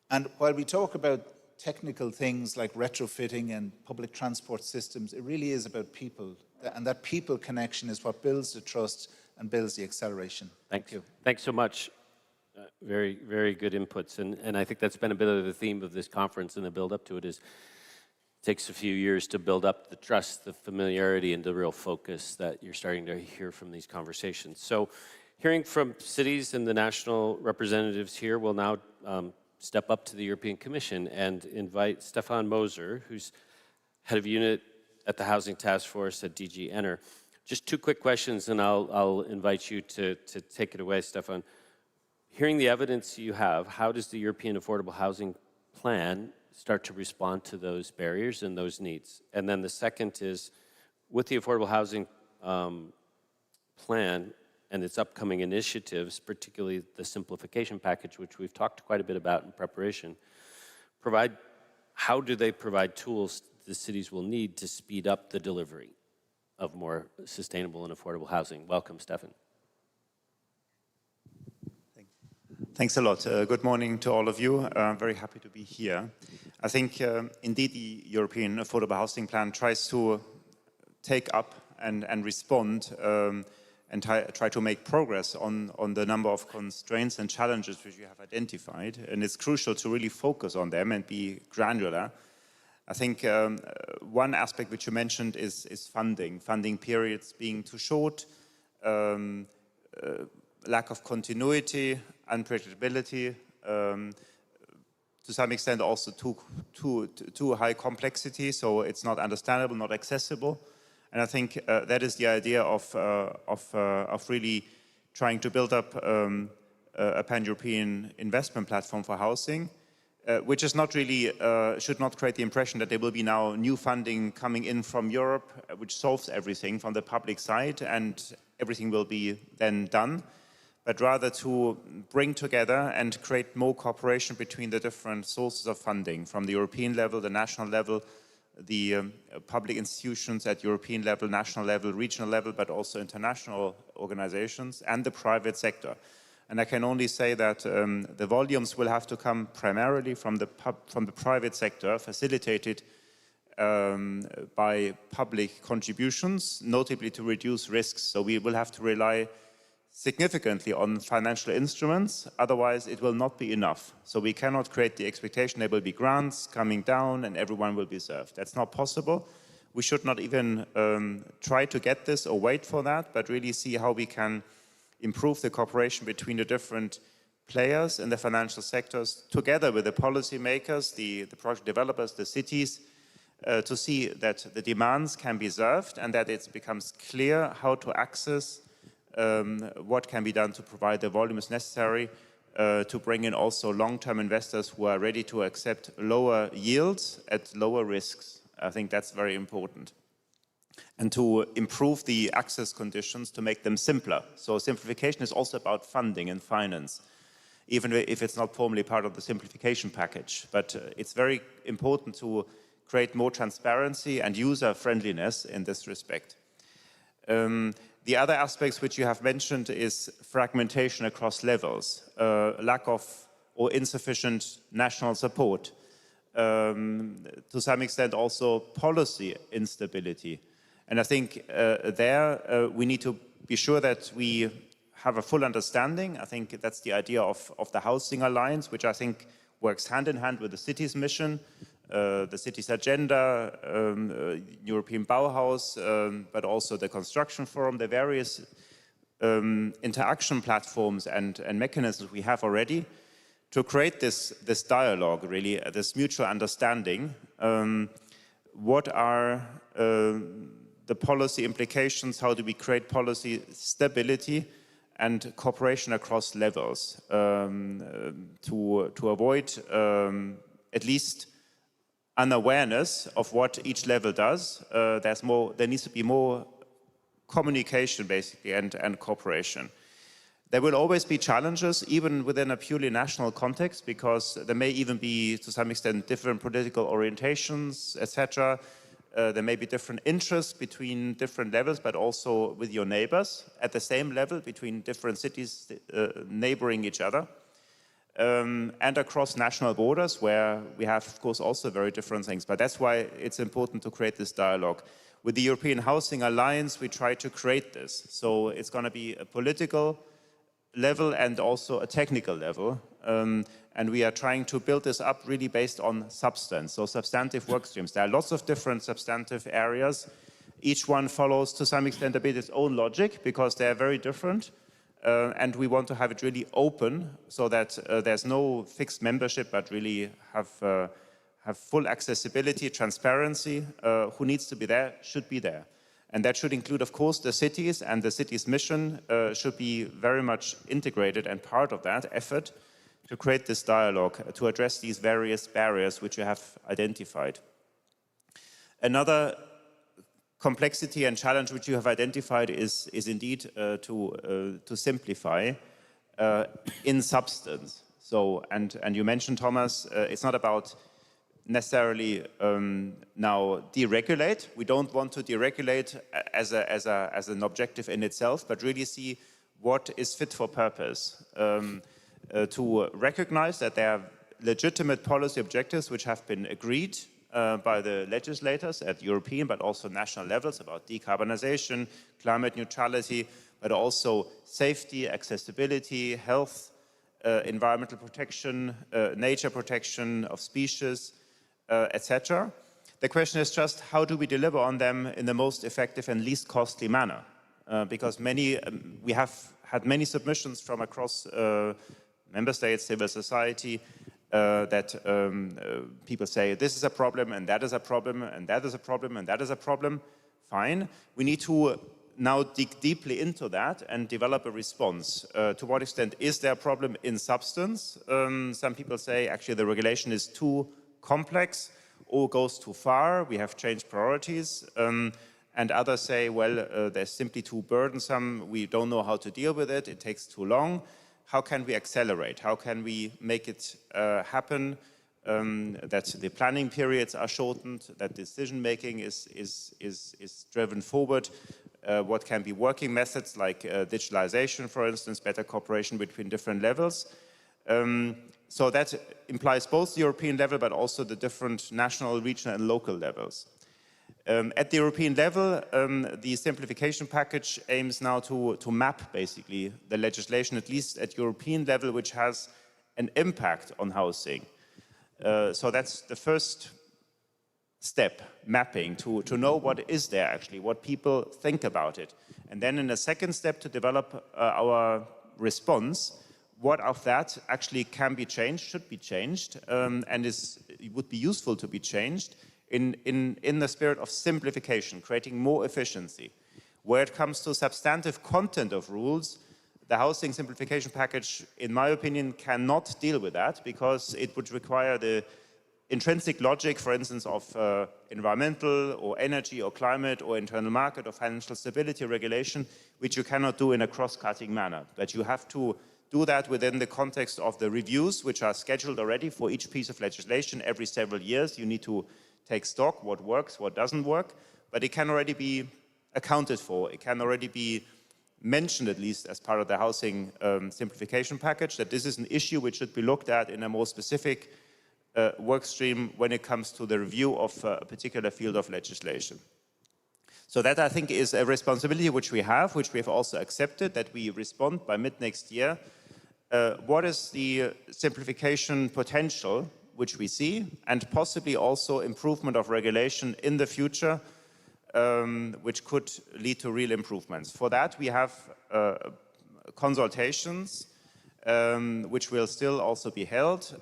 And while we talk about technical things like retrofitting and public transport systems, it really is about people. And that people connection is what builds the trust and builds the acceleration. Thank you. Thanks so much. Very, very good inputs. And I think that's been a bit of the theme of this conference and the build up to it is it takes a few years to build up the trust, the familiarity, and the real focus that you're starting to hear from these conversations. So hearing from cities and the national representatives here, we'll now step up to the European Commission and invite Stefan Moser, who's head of unit at the Housing Task Force at DG Enner. Just two quick questions, and I'll invite you to take it away, Stefan. Hearing the evidence you have, how does the European Affordable Housing Plan start to respond to those barriers and those needs? And then the second is, with the Affordable Housing Plan and its upcoming initiatives, particularly the simplification package, which we've talked quite a bit about in preparation, how do they provide tools the cities will need to speed up the delivery of more sustainable and affordable housing? Welcome, Stefan. Thanks a lot. Good morning to all of you. Very happy to be here. I think indeed the European Affordable Housing Plan tries to take up and respond and try to make progress on the number of constraints and challenges which you have identified. And it's crucial to really focus on them and be granular. I think one aspect which you mentioned is funding periods being too short, lack of continuity, unpredictability, to some extent also too high complexity, so it's not understandable, not accessible. And I think that is the idea of really trying to build up a pan-European investment platform for housing, which is not really, should not create the impression that there will be now new funding coming in from Europe, which solves everything from the public side and everything will be then done, but rather to bring together and create more cooperation between the different sources of funding from the European level, the national level, the public institutions at European level, national level, regional level, but also international organizations and the private sector. And I can only say that the volumes will have to come primarily from the private sector, facilitated by public contributions, notably to reduce risks. So we will have to rely significantly on financial instruments, otherwise it will not be enough. So we cannot create the expectation there will be grants coming down and everyone will be served. That's not possible. We should not even try to get this or wait for that, but really see how we can improve the cooperation between the different players in the financial sectors, together with the policymakers, the project developers, the cities, to see that the demands can be served and that it becomes clear how to access what can be done to provide the volumes necessary to bring in also long-term investors who are ready to accept lower yields at lower risks. I think that's very important. And to improve the access conditions to make them simpler. So simplification is also about funding and finance, even if it's not formally part of the simplification package. But it's very important to create more transparency and user-friendliness in this respect. The other aspects which you have mentioned is fragmentation across levels, lack of or insufficient national support, to some extent also policy instability. And I think there we need to be sure that we have a full understanding. I think that's the idea of the Housing Alliance, which I think works hand in hand with the city's mission, the city's agenda, European Bauhaus, but also the Construction Forum, the various interaction platforms and mechanisms we have already to create this dialogue, really, this mutual understanding. What are the policy implications? How do we create policy stability and cooperation across levels to avoid at least an awareness of what each level does. There needs to be more communication, basically, and cooperation. There will always be challenges, even within a purely national context, because there may even be, to some extent, different political orientations, etc. There may be different interests between different levels, but also with your neighbors at the same level, between different cities neighboring each other. And across national borders, where we have, of course, also very different things. But that's why it's important to create this dialogue. With the European Housing Alliance, we try to create this. So it's going to be a political level and also a technical level. And we are trying to build this up really based on substance, so substantive work streams. There are lots of different substantive areas. Each one follows, to some extent, a bit its own logic, because they are very different. And we want to have it really open, so that there's no fixed membership, but really have full accessibility, transparency. Who needs to be there should be there. And that should include, of course, the cities, and the city's mission should be very much integrated and part of that effort to create this dialogue, to address these various barriers which you have identified. Another complexity and challenge which you have identified is indeed to simplify in substance. So, and you mentioned, Thomas, it's not about necessarily now deregulate. We don't want to deregulate as an objective in itself, but really see what is fit for purpose. To recognize that there are legitimate policy objectives which have been agreed by the legislators at European but also national levels about decarbonization, climate neutrality, but also safety, accessibility, health, environmental protection, nature protection of species, etc. The question is just, how do we deliver on them in the most effective and least costly manner? Because we have had many submissions from across member states, civil society, that people say this is a problem and that is a problem and that is a problem and that is a problem. Fine. We need to now dig deeply into that and develop a response. To what extent is there a problem in substance? Some people say actually the regulation is too complex or goes too far. We have changed priorities. And others say, well, they're simply too burdensome. We don't know how to deal with it. It takes too long. How can we accelerate? How can we make it happen that the planning periods are shortened, that decision-making is driven forward? What can be working methods like digitalization, for instance, better cooperation between different levels? So that implies both the European level, but also the different national, regional, and local levels. At the European level, the simplification package aims now to map, basically, the legislation, at least at European level, which has an impact on housing. So that's the first step, mapping, to know what is there, actually, what people think about it. And then in a second step, to develop our response, what of that actually can be changed, should be changed, and it would be useful to be changed in the spirit of simplification, creating more efficiency. Where it comes to substantive content of rules, the housing simplification package, in my opinion, cannot deal with that, because it would require the intrinsic logic, for instance, of environmental or energy or climate or internal market or financial stability regulation, which you cannot do in a cross-cutting manner. That you have to do that within the context of the reviews, which are scheduled already for each piece of legislation every several years. You need to take stock, what works, what doesn't work, but it can already be accounted for. It can already be mentioned, at least as part of the housing simplification package, that this is an issue which should be looked at in a more specific work stream when it comes to the review of a particular field of legislation. So that, I think, is a responsibility which we have also accepted, that we respond by mid-next year. What is the simplification potential which we see, and possibly also improvement of regulation in the future, which could lead to real improvements. For that, we have consultations, which will still also be held.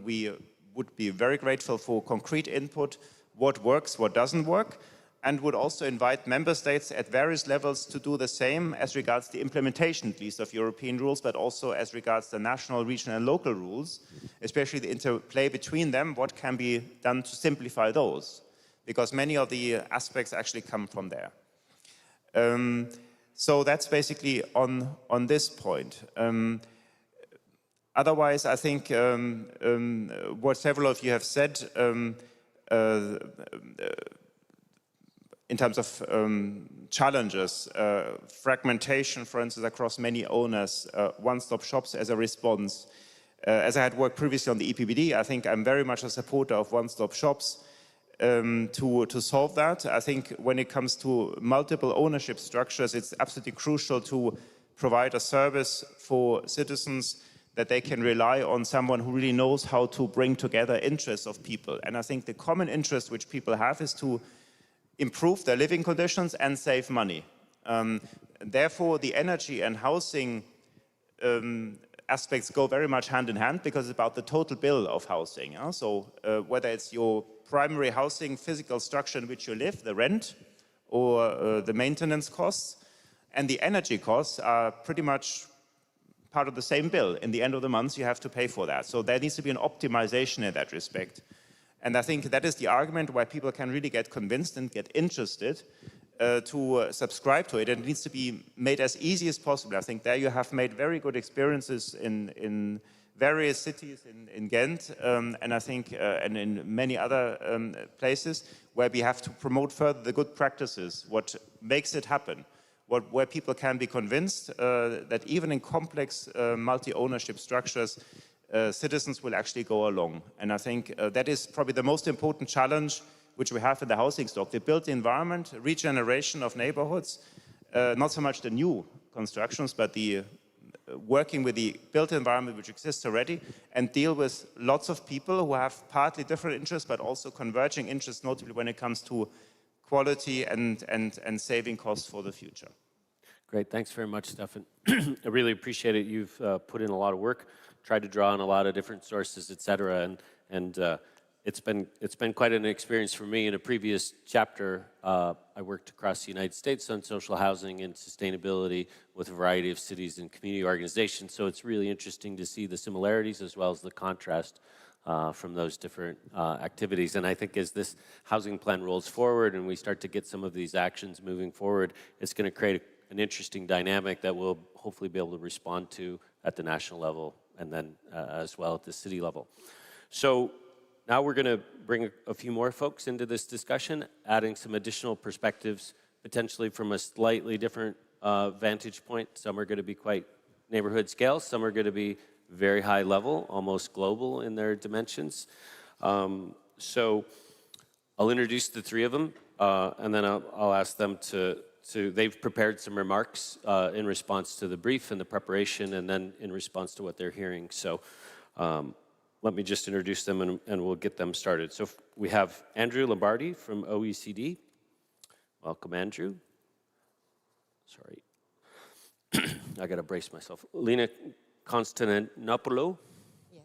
We would be very grateful for concrete input, what works, what doesn't work. and would also invite member states at various levels to do the same as regards the implementation, at least, of European rules, but also as regards the national, regional, and local rules, especially the interplay between them, what can be done to simplify those, because many of the aspects actually come from there. So that's basically on this point. Otherwise, I think what several of you have said in terms of challenges, fragmentation, for instance, across many owners, one-stop shops as a response. As I had worked previously on the EPBD, I think I'm very much a supporter of one-stop shops to solve that. I think when it comes to multiple ownership structures, it's absolutely crucial to provide a service for citizens that they can rely on someone who really knows how to bring together interests of people. And I think the common interest which people have is to improve their living conditions and save money. Therefore, the energy and housing aspects go very much hand in hand, because it's about the total bill of housing. So whether it's your primary housing, physical structure in which you live, the rent, or the maintenance costs, and the energy costs are pretty much part of the same bill. In the end of the month, you have to pay for that. So there needs to be an optimization in that respect. And I think that is the argument why people can really get convinced and get interested to subscribe to it. And it needs to be made as easy as possible. I think there you have made very good experiences in various cities in Ghent, and I think and in many other places where we have to promote further the good practices, what makes it happen. Where people can be convinced that even in complex multi-ownership structures, citizens will actually go along. And I think that is probably the most important challenge which we have in the housing stock, the built environment, regeneration of neighborhoods, not so much the new constructions, but the working with the built environment which exists already, and deal with lots of people who have partly different interests, but also converging interests, notably when it comes to quality and saving costs for the future. Great, thanks very much, Stefan. I really appreciate it. You've put in a lot of work, tried to draw on a lot of different sources, et cetera, and it's been quite an experience for me. In a previous chapter, I worked across the United States on social housing and sustainability with a variety of cities and community organizations, so it's really interesting to see the similarities as well as the contrast from those different activities. And I think as this housing plan rolls forward and we start to get some of these actions moving forward, it's going to create an interesting dynamic that we'll hopefully be able to respond to at the national level and then as well at the city level. So now we're going to bring a few more folks into this discussion, adding some additional perspectives, potentially from a slightly different vantage point. Some are going to be quite neighborhood scale, some are going to be very high level, almost global in their dimensions. So I'll introduce the three of them, and then I'll ask them to they've prepared some remarks in response to the brief and the preparation, and then in response to what they're hearing. So let me just introduce them and we'll get them started. So we have Andrew Lombardi from OECD. Welcome, Andrew. Sorry. I got to brace myself. Lena Constantinopoulou. Yes.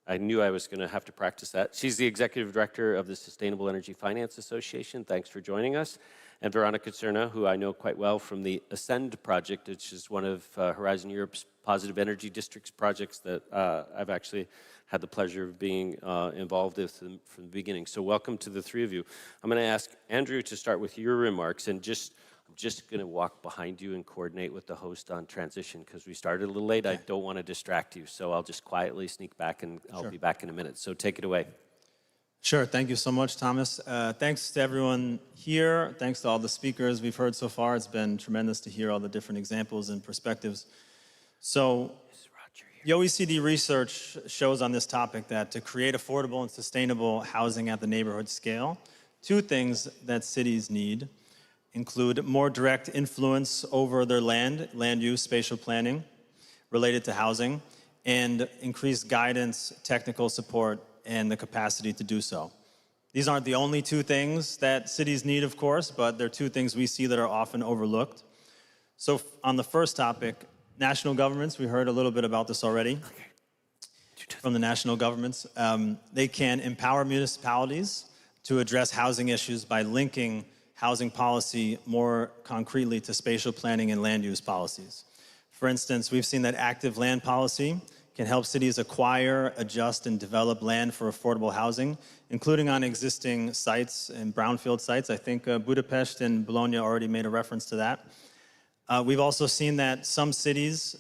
I knew I was going to have to practice that. She's the Executive Director of the Sustainable Energy Finance Association. Thanks for joining us. And Veronica Cerna, who I know quite well from the Ascend project, which is one of Horizon Europe's positive energy districts projects that I've actually had the pleasure of being involved with from the beginning. So welcome to the three of you. I'm going to ask Andrew to start with your remarks, and I'm just going to walk behind you and coordinate with the host on transition because we started a little late. I don't want to distract you, so I'll just quietly sneak back and I'll be back in a minute. So take it away. Sure. Thank you so much, Thomas. Thanks to everyone here. Thanks to all the speakers we've heard so far. It's been tremendous to hear all the different examples and perspectives. So the OECD research shows on this topic that to create affordable and sustainable housing at the neighborhood scale, two things that cities need include more direct influence over their land use, spatial planning related to housing, and increased guidance, technical support, and the capacity to do so. These aren't the only two things that cities need, of course, but they're two things we see that are often overlooked. So on the first topic, national governments, we heard a little bit about this already from the national governments. They can empower municipalities to address housing issues by linking housing policy more concretely to spatial planning and land use policies. For instance, we've seen that active land policy can help cities acquire, adjust, and develop land for affordable housing, including on existing sites and brownfield sites. I think Budapest and Bologna already made a reference to that. We've also seen that some cities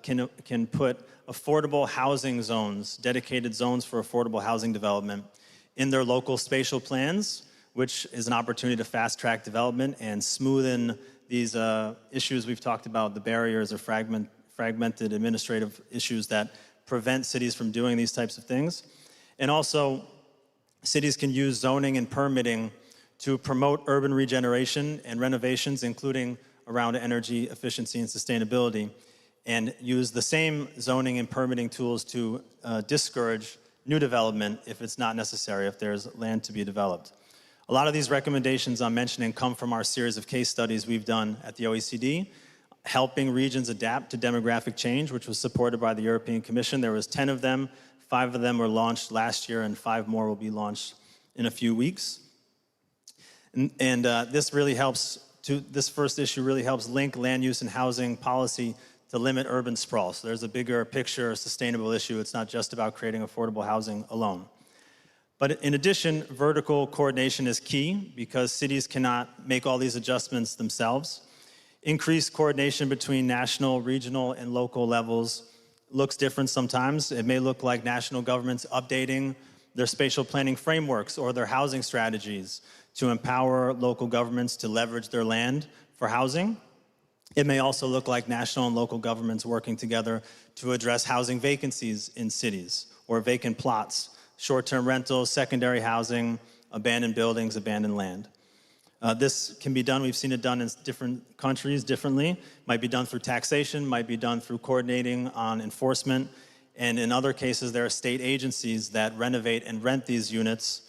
can put affordable housing zones, dedicated zones for affordable housing development in their local spatial plans, which is an opportunity to fast-track development and smoothen these issues we've talked about, the barriers or fragmented administrative issues that prevent cities from doing these types of things. And also, cities can use zoning and permitting to promote urban regeneration and renovations, including around energy efficiency and sustainability, and use the same zoning and permitting tools to discourage new development if it's not necessary, if there's land to be developed. A lot of these recommendations I'm mentioning come from our series of case studies we've done at the OECD, helping regions adapt to demographic change, which was supported by the European Commission. There was 10 of them, 5 of them were launched last year, and 5 more will be launched in a few weeks. And this really helps this first issue really helps link land use and housing policy to limit urban sprawl. So there's a bigger picture, sustainable issue. It's not just about creating affordable housing alone. But in addition, vertical coordination is key because cities cannot make all these adjustments themselves. Increased coordination between national, regional, and local levels looks different sometimes. It may look like national governments updating their spatial planning frameworks or their housing strategies to empower local governments to leverage their land for housing. It may also look like national and local governments working together to address housing vacancies in cities or vacant plots, short-term rentals, secondary housing, abandoned buildings, abandoned land. This can be done, we've seen it done in different countries differently. Might be done through taxation, might be done through coordinating on enforcement, and in other cases there are state agencies that renovate and rent these units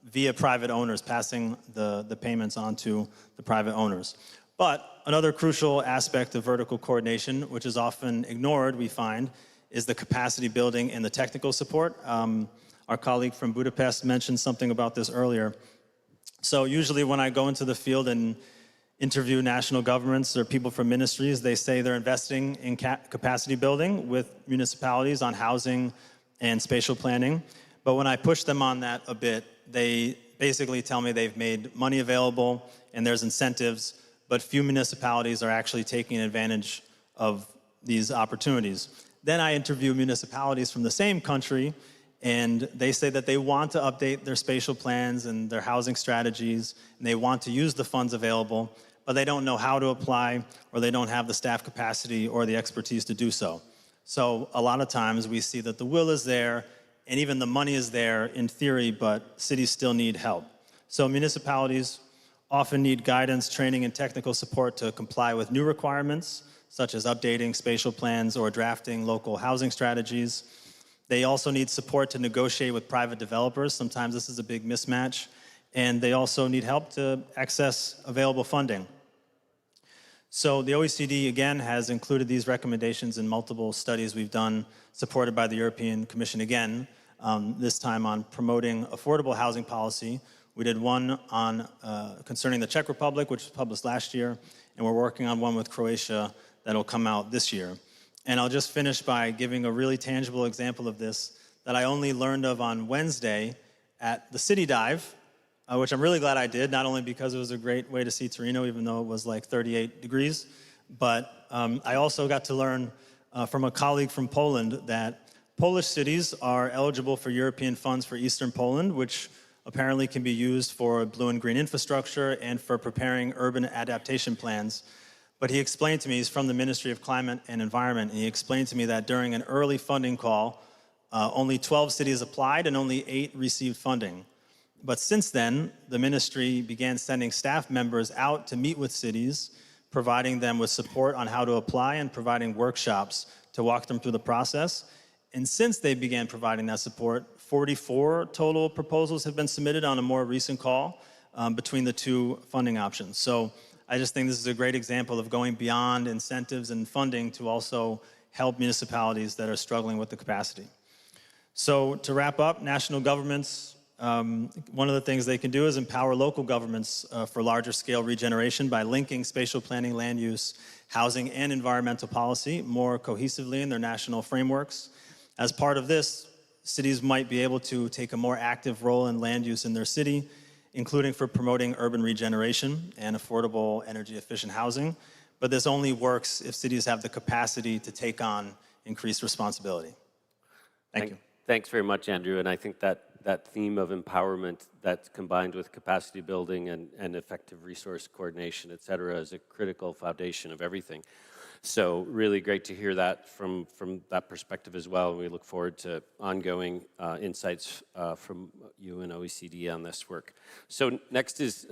via private owners, passing the payments on to the private owners. But another crucial aspect of vertical coordination, which is often ignored, we find, is the capacity building and the technical support. Our colleague from Budapest mentioned something about this earlier. So usually when I go into the field and interview national governments or people from ministries, they say they're investing in capacity building with municipalities on housing and spatial planning. But when I push them on that a bit, they basically tell me they've made money available and there's incentives, but few municipalities are actually taking advantage of these opportunities. Then I interview municipalities from the same country, and they say that they want to update their spatial plans and their housing strategies, and they want to use the funds available, but they don't know how to apply, or they don't have the staff capacity or the expertise to do so. So a lot of times we see that the will is there, and even the money is there in theory, but cities still need help. So municipalities often need guidance, training, and technical support to comply with new requirements, such as updating spatial plans or drafting local housing strategies. They also need support to negotiate with private developers. Sometimes this is a big mismatch. And they also need help to access available funding. So the OECD, again, has included these recommendations in multiple studies we've done, supported by the European Commission again, this time on promoting affordable housing policy. We did one on concerning the Czech Republic, which was published last year, and we're working on one with Croatia that'll come out this year. And I'll just finish by giving a really tangible example of this that I only learned of on Wednesday at the City Dive, which I'm really glad I did, not only because it was a great way to see Torino, even though it was like 38 degrees, but I also got to learn from a colleague from Poland that Polish cities are eligible for European funds for Eastern Poland, which apparently can be used for blue and green infrastructure and for preparing urban adaptation plans. But he explained to me, he's from the Ministry of Climate and Environment, and he explained to me that during an early funding call, only 12 cities applied and only 8 received funding. But since then, the ministry began sending staff members out to meet with cities, providing them with support on how to apply and providing workshops to walk them through the process. And since they began providing that support, 44 total proposals have been submitted on a more recent call between the 2 funding options. So I just think this is a great example of going beyond incentives and funding to also help municipalities that are struggling with the capacity. So to wrap up, national governments one of the things they can do is empower local governments for larger scale regeneration by linking spatial planning, land use, housing, and environmental policy more cohesively in their national frameworks. As part of this, cities might be able to take a more active role in land use in their city, including for promoting urban regeneration and affordable energy efficient housing. But this only works if cities have the capacity to take on increased responsibility. Thank you. Thanks very much, Andrew. And I think that theme of empowerment that's combined with capacity building and effective resource coordination, et cetera, is a critical foundation of everything. So really great to hear that from that perspective as well. We look forward to ongoing insights from you and OECD on this work. So next is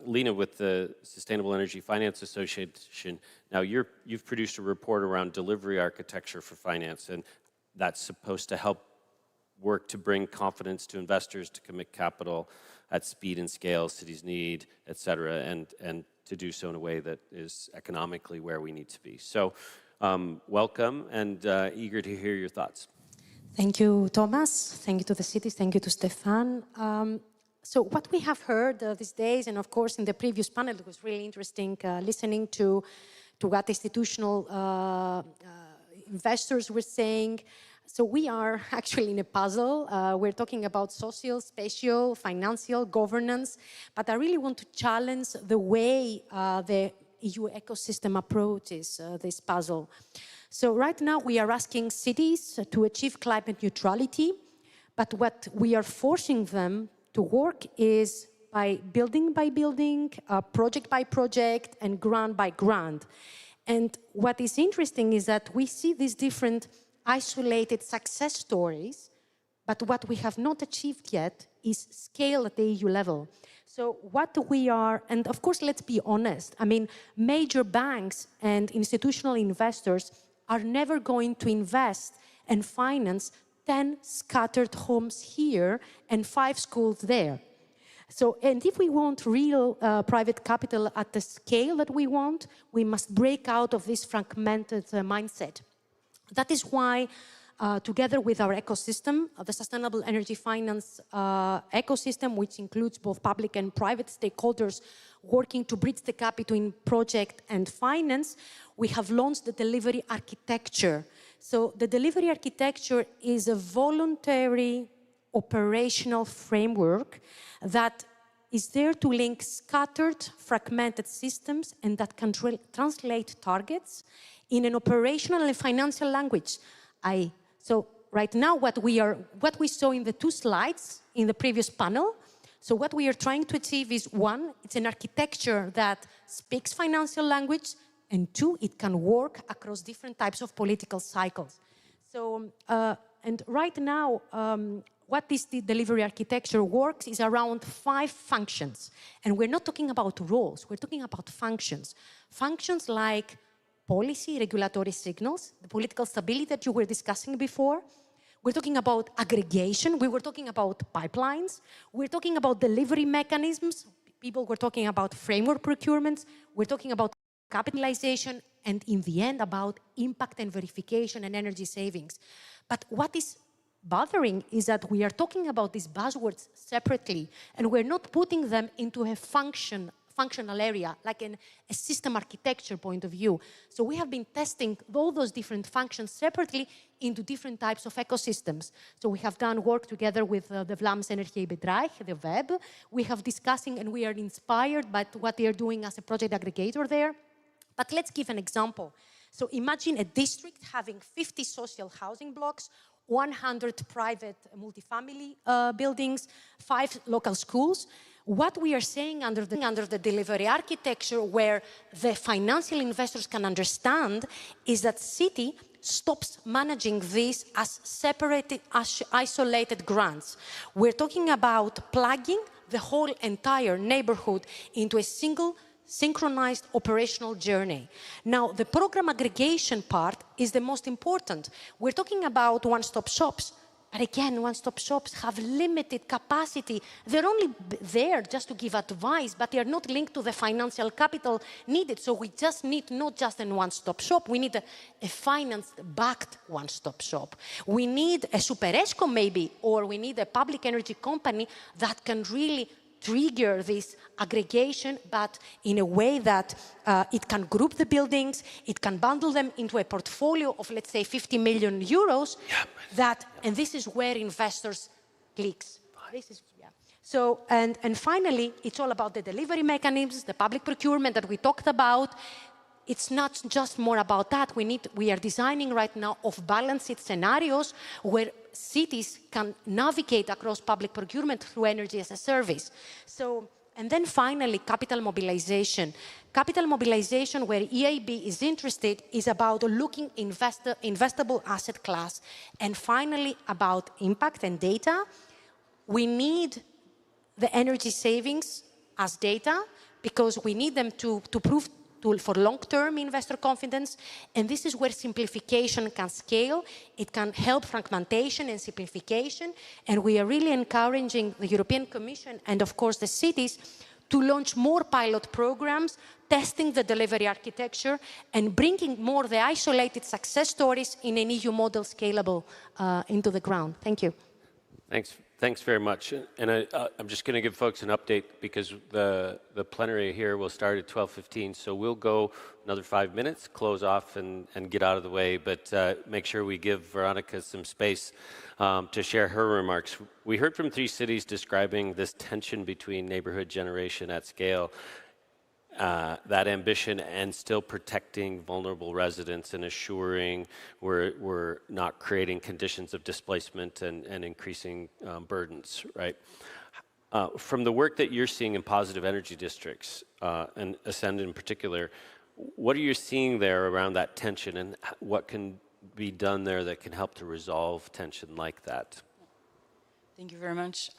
Lena with the Sustainable Energy Finance Association. Now you've produced a report around delivery architecture for finance, and that's supposed to help work to bring confidence to investors to commit capital at speed and scale cities need, et cetera, and to do so in a way that is economically where we need to be. So welcome, and eager to hear your thoughts. Thank you, Thomas. Thank you to the cities. Thank you to Stefan. So what we have heard these days, and of course in the previous panel, it was really interesting listening to what institutional investors were saying. So we are actually in a puzzle. We're talking about social, spatial, financial, governance, but I really want to challenge the way the EU ecosystem approaches this puzzle. So right now we are asking cities to achieve climate neutrality, but what we are forcing them to work is by building, project by project, and grant by grant. And what is interesting is that we see these different isolated success stories, but what we have not achieved yet is scale at the EU level. So what we are, and of course, let's be honest, I mean, major banks and institutional investors are never going to invest and finance 10 scattered homes here and 5 schools there. So, and if we want real private capital at the scale that we want, we must break out of this fragmented mindset. That is why, together with our ecosystem, the Sustainable Energy Finance ecosystem, which includes both public and private stakeholders working to bridge the gap between project and finance, we have launched the delivery architecture. So the delivery architecture is a voluntary operational framework that is there to link scattered, fragmented systems and that can translate targets in an operational and financial language. So right now, what we saw in the 2 slides in the previous panel, so what we are trying to achieve is 1, it's an architecture that speaks financial language, and 2, it can work across different types of political cycles. So, and right now, what this delivery architecture works is around 5 functions. And we're not talking about roles, we're talking about functions. Functions like policy, regulatory signals, the political stability that you were discussing before. We're talking about aggregation. We were talking about pipelines. We're talking about delivery mechanisms. People were talking about framework procurements. We're talking about capitalization, and in the end, about impact and verification and energy savings. But what is bothering is that we are talking about these buzzwords separately, and we're not putting them into a functional area, like a system architecture point of view. So we have been testing all those different functions separately into different types of ecosystems. So we have done work together with the Vlaams Energiebedrijf, the web. We have discussing, and we are inspired by what they are doing as a project aggregator there. But let's give an example. So imagine a district having 50 social housing blocks, 100 private multifamily buildings, 5 local schools. What we are saying under the delivery architecture, where the financial investors can understand, is that city stops managing this as separated, as isolated grants. We're talking about plugging the whole entire neighborhood into a single synchronized operational journey. Now, the program aggregation part is the most important. We're talking about one-stop shops. But again, one-stop shops have limited capacity. They're only there just to give advice, but they're not linked to the financial capital needed. So we just need not just a one-stop shop, we need a finance-backed one-stop shop. We need a super ESCO maybe, or we need a public energy company that can really trigger this aggregation, but in a way that it can group the buildings, it can bundle them into a portfolio of, let's say, 50 million euros, and this is where investors clicks. This is, So, and finally, it's all about the delivery mechanisms, the public procurement that we talked about. It's not just more about that. We are designing right now off-balanced scenarios where cities can navigate across public procurement through energy as a service. So, and then finally, capital mobilization. Capital mobilization, where EIB is interested, is about looking investable asset class. And finally, about impact and data. We need the energy savings as data because we need them to prove for long-term investor confidence, and this is where simplification can scale. It can help fragmentation and simplification, and we are really encouraging the European Commission and, of course, the cities to launch more pilot programs, testing the delivery architecture, and bringing more the isolated success stories in an EU model scalable into the ground. Thank you. Thanks very much. And I'm just going to give folks an update because the plenary here will start at 12:15. So we'll go another 5 minutes, close off and get out of the way, but make sure we give Veronica some space to share her remarks. We heard from 3 cities describing this tension between neighborhood generation at scale, that ambition, and still protecting vulnerable residents and assuring we're not creating conditions of displacement and increasing burdens, right? From the work that you're seeing in positive energy districts, and Ascend in particular, what are you seeing there around that tension, and what can be done there that can help to resolve tension like that? Thank you very much.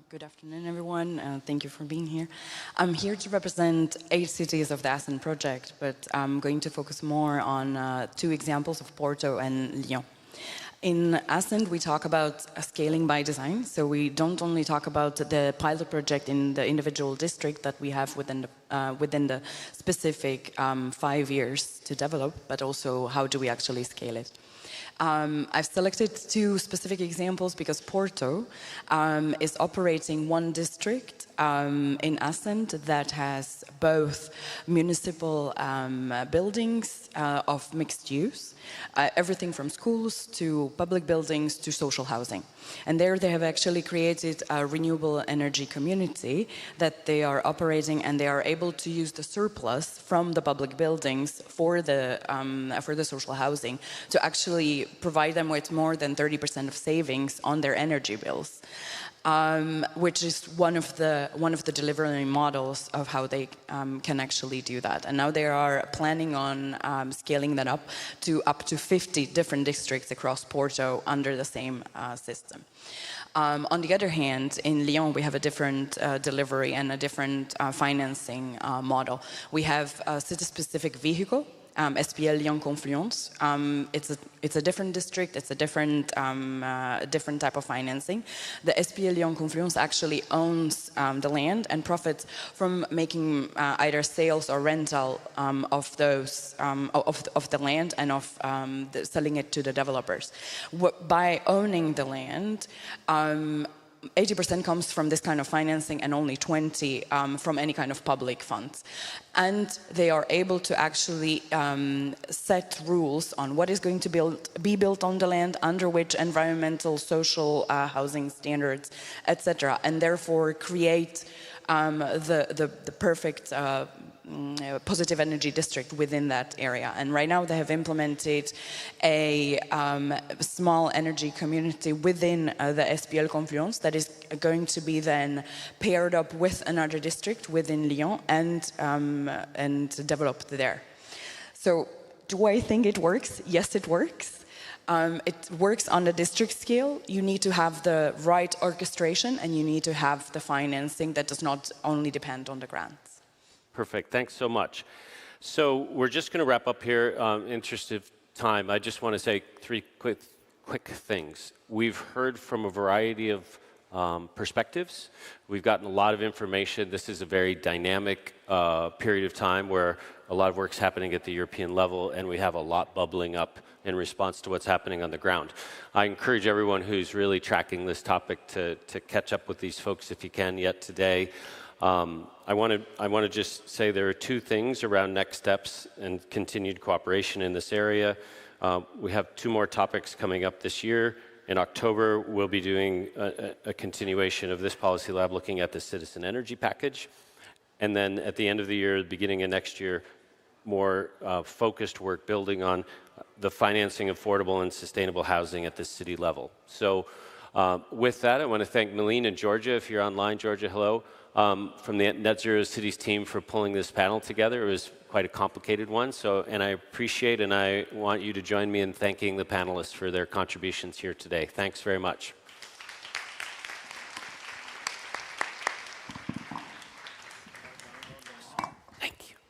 Good afternoon, everyone. Thank you for being here. I'm here to represent 8 cities of the Ascend project, but I'm going to focus more on 2 examples of Porto and Lyon. In Ascend, we talk about scaling by design. So we don't only talk about the pilot project in the individual district that we have within the specific 5 years to develop, but also how do we actually scale it. I've selected 2 specific examples because Porto is operating one district in Ascend that has both municipal buildings of mixed use, everything from schools to public buildings to social housing. And there they have actually created a renewable energy community that they are operating, and they are able to use the surplus from the public buildings for the social housing to actually provide them with more than 30% of savings on their energy bills. Which is one of the delivery models of how they can actually do that. And now they are planning on scaling that up to 50 different districts across Porto under the same system. On the other hand, in Lyon, we have a different delivery and a different financing model. We have a city-specific vehicle, SPL Lyon Confluence. It's a different district, it's a different type of financing. The SPL Lyon Confluence actually owns the land and profits from making either sales or rental of those of the land and of selling it to the developers. By owning the land, 80% comes from this kind of financing and only 20% from any kind of public funds. And they are able to actually set rules on what is going to be built on the land, under which environmental, social, housing standards, etc. And therefore create the perfect positive energy district within that area. And right now they have implemented a small energy community within the SPL Confluence that is going to be then paired up with another district within Lyon and developed there. So do I think it works? Yes, it works. It works on the district scale. You need to have the right orchestration and you need to have the financing that does not only depend on the grants. Perfect. Thanks so much. So we're just going to wrap up here. Interest of time, I just want to say 3 quick quick things. We've heard from a variety of perspectives. We've gotten a lot of information. This is a very dynamic period of time where a lot of work's happening at the European level, and we have a lot bubbling up in response to what's happening on the ground. I encourage everyone who's really tracking this topic to catch up with these folks if you can yet today. I want to just say there are two things around next steps and continued cooperation in this area. We have two more topics coming up this year. In October, we'll be doing a continuation of this policy lab looking at the citizen energy package. And then at the end of the year, beginning of next year, more focused work building on the financing of affordable and sustainable housing at the city level. So with that, I want to thank Malene and Georgia. If you're online, Georgia, hello, from the NetZeroCities team for pulling this panel together. It was quite a complicated one, and I appreciate and I want you to join me in thanking the panelists for their contributions here today. Thanks very much.